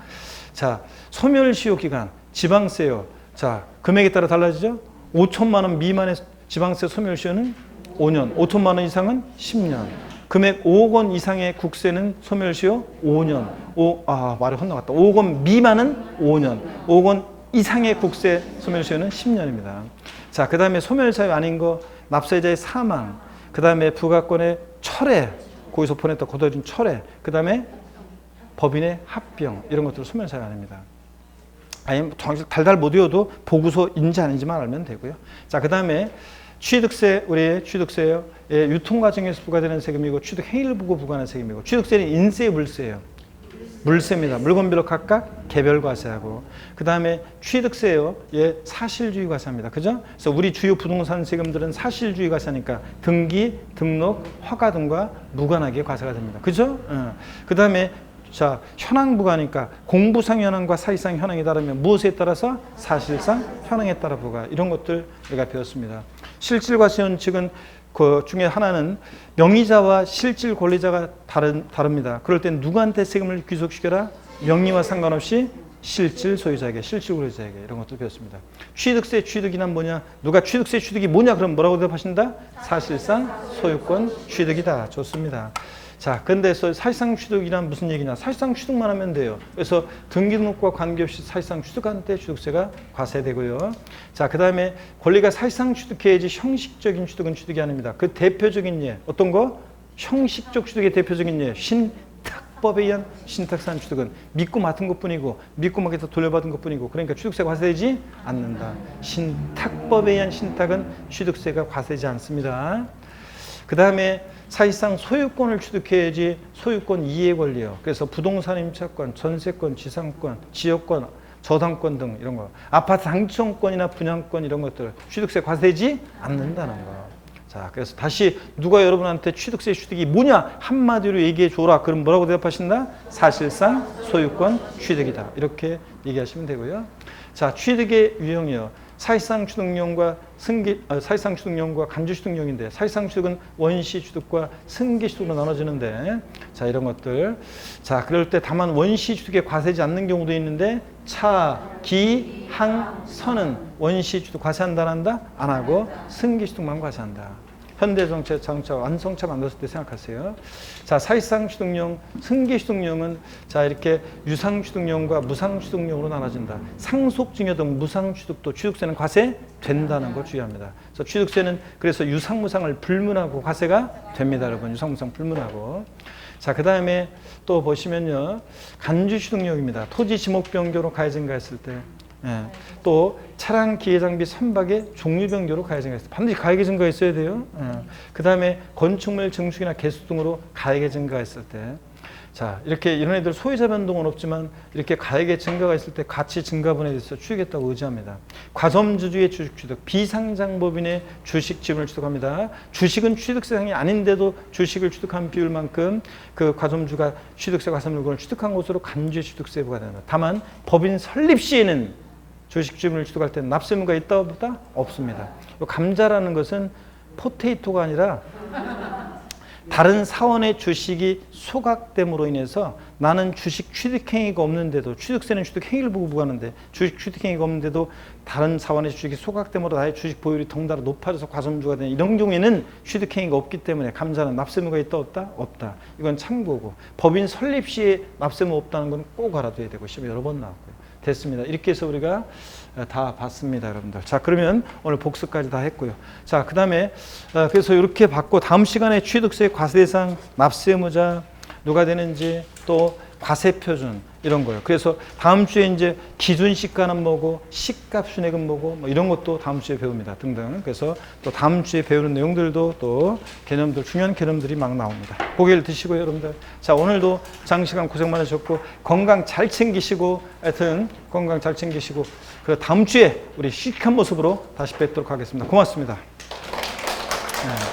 자, 소멸시효 기간, 지방세요. 자, 금액에 따라 달라지죠? 5천만 원 미만의 지방세 소멸시효는 5년, 5천만 원 이상은 10년. 금액 5억 원 이상의 국세는 소멸시효 5년. 말이 헛나갔다. 5억 원 미만은 5년. 5억 원 이상의 국세 소멸시효는 10년입니다. 자, 그 다음에 소멸사유 아닌 거, 납세자의 사망, 그 다음에 부가권의 철회, 거기서 보냈다 거둬진 철회, 그 다음에 법인의 합병, 이런 것들은 소멸사유 아닙니다. 아니면 달달 못 외워도 보고서인지 아닌지만 알면 되고요. 자, 그 다음에 취득세, 우리 취득세요. 예, 유통 과정에서 부과되는 세금이고 취득 행위를 보고 부과하는 세금이고 취득세는 인세, 물세예요. 물세입니다. 물건별로 각각 개별 과세하고 그 다음에 취득세요. 예, 사실주의 과세합니다. 그죠? 그래서 우리 주요 부동산 세금들은 사실주의 과세하니까 등기, 등록, 허가 등과 무관하게 과세가 됩니다. 그죠? 그 다음에 자, 현황 부과니까 공부상 현황과 사실상 현황에 따르면 무엇에 따라서? 사실상 현황에 따라 부과. 이런 것들 우리가 배웠습니다. 실질과세 원칙은 그 중에 하나는 명의자와 실질 권리자가 다릅니다. 그럴 땐 누구한테 세금을 귀속시켜라? 명의와 상관없이 실질 소유자에게, 실질 권리자에게 이런 것도 배웠습니다. 취득세 취득이란 뭐냐? 누가 취득세 취득이 뭐냐? 그럼 뭐라고 대답하신다? 사실상 소유권 취득이다. 좋습니다. 자, 근데 사실상 취득이란 무슨 얘기냐? 사실상 취득만 하면 돼요. 그래서 등기등록과 관계없이 사실상 취득한 때 취득세가 과세되고요. 자, 그 다음에 권리가 사실상 취득해야지 형식적인 취득은 취득이 아닙니다. 그 대표적인 예, 어떤 거? 형식적 취득의 대표적인 예, 신탁법에 의한 신탁산 취득은 믿고 맡은 것뿐이고 믿고 맡겨서 돌려받은 것뿐이고 그러니까 취득세가 과세되지 않는다. 신탁법에 의한 신탁은 취득세가 과세되지 않습니다. 그 다음에 사실상 소유권을 취득해야지 소유권 이해 권리요. 그래서 부동산 임차권, 전세권, 지상권, 지역권, 저당권 등 이런 거, 아파트 당첨권이나 분양권 이런 것들 취득세 과세되지 않는다는 거. 자, 그래서 다시 누가 여러분한테 취득세 취득이 뭐냐 한마디로 얘기해 줘라. 그럼 뭐라고 대답하신다? 사실상 소유권 취득이다. 이렇게 얘기하시면 되고요. 자, 취득의 유형이요. 사실상 취득용과 사실상 취득용과 간주 취득용인데 사실상 취득은 원시 취득과 승계 취득으로 나눠지는데 자, 이런 것들. 자, 그럴 때 다만 원시 취득에 과세지 않는 경우도 있는데 차, 기, 항, 선은 원시 취득 과세한다 안 한다? 안 하고 승계 취득만 과세한다. 현대정책, 자동차 완성차 만들었을 때 생각하세요. 자, 사실상 취득용, 승계 취득용은 자, 이렇게 유상 취득용과 무상 취득용으로 나눠진다. 상속증여 등 무상 취득도 취득세는 과세된다는 걸 주의합니다. 그래서 취득세는 그래서 유상, 무상을 불문하고 과세가 됩니다, 여러분. 유상, 무상 불문하고. 자, 그 다음에 또 보시면요. 간주 취득용입니다. 토지 지목 변경으로 가해 증가했을 때. 예. 또 차량 기계 장비 선박의 종류 변경으로 가해 증가했을 때 반드시 가액의 증가가 있어야 돼요. 그 다음에 건축물 증축이나 개수 등으로 가액의 증가했을 때 자, 이렇게 이런 애들 소유자 변동은 없지만 이렇게 가액의 증가가 있을 때 가치 증가분에 대해서 취득했다고 의지합니다. 과점주주의 주식 취득, 비상장법인의 주식 지분을 취득합니다. 주식은 취득세상이 아닌데도 주식을 취득한 비율만큼 그 과점주가 취득세 과세 물건을 취득한 것으로 간주의 취득세에 부과됩니다. 다만 법인 설립 시에는 주식 지분을 취득할 때는 납세 의무가 있다 없다? 없습니다. 감자라는 것은 포테이토가 아니라 다른 사원의 주식이 소각됨으로 인해서 나는 주식 취득행위가 없는데도, 취득세는 취득행위를 보고 부과하는데 주식 취득행위가 없는데도 다른 사원의 주식이 소각됨으로 나의 주식 보유율이 덩달아 높아져서 과점주가 되는 이런 경우에는 취득행위가 없기 때문에 감사는 납세무가 있다 없다? 없다. 이건 참고고, 법인 설립 시에 납세무 없다는 건 꼭 알아둬야 되고 시험 여러 번 나왔고요. 됐습니다. 이렇게 해서 우리가 다 봤습니다, 여러분들. 자, 그러면 오늘 복습까지 다 했고요. 자, 그 다음에 그래서 이렇게 봤고, 다음 시간에 취득세 과세대상 납세무자 누가 되는지, 또 과세표준 이런 거예요. 그래서 다음 주에 이제 기준 시가는 뭐고, 시가 순액은 뭐고, 뭐 이런 것도 다음 주에 배웁니다, 등등. 그래서 또 다음 주에 배우는 내용들도 또 개념들, 중요한 개념들이 막 나옵니다. 고개를 드시고요, 여러분들. 자, 오늘도 장시간 고생 많으셨고 건강 잘 챙기시고, 하여튼 건강 잘 챙기시고, 그리고 다음 주에 우리 씩한 모습으로 다시 뵙도록 하겠습니다. 고맙습니다. 네.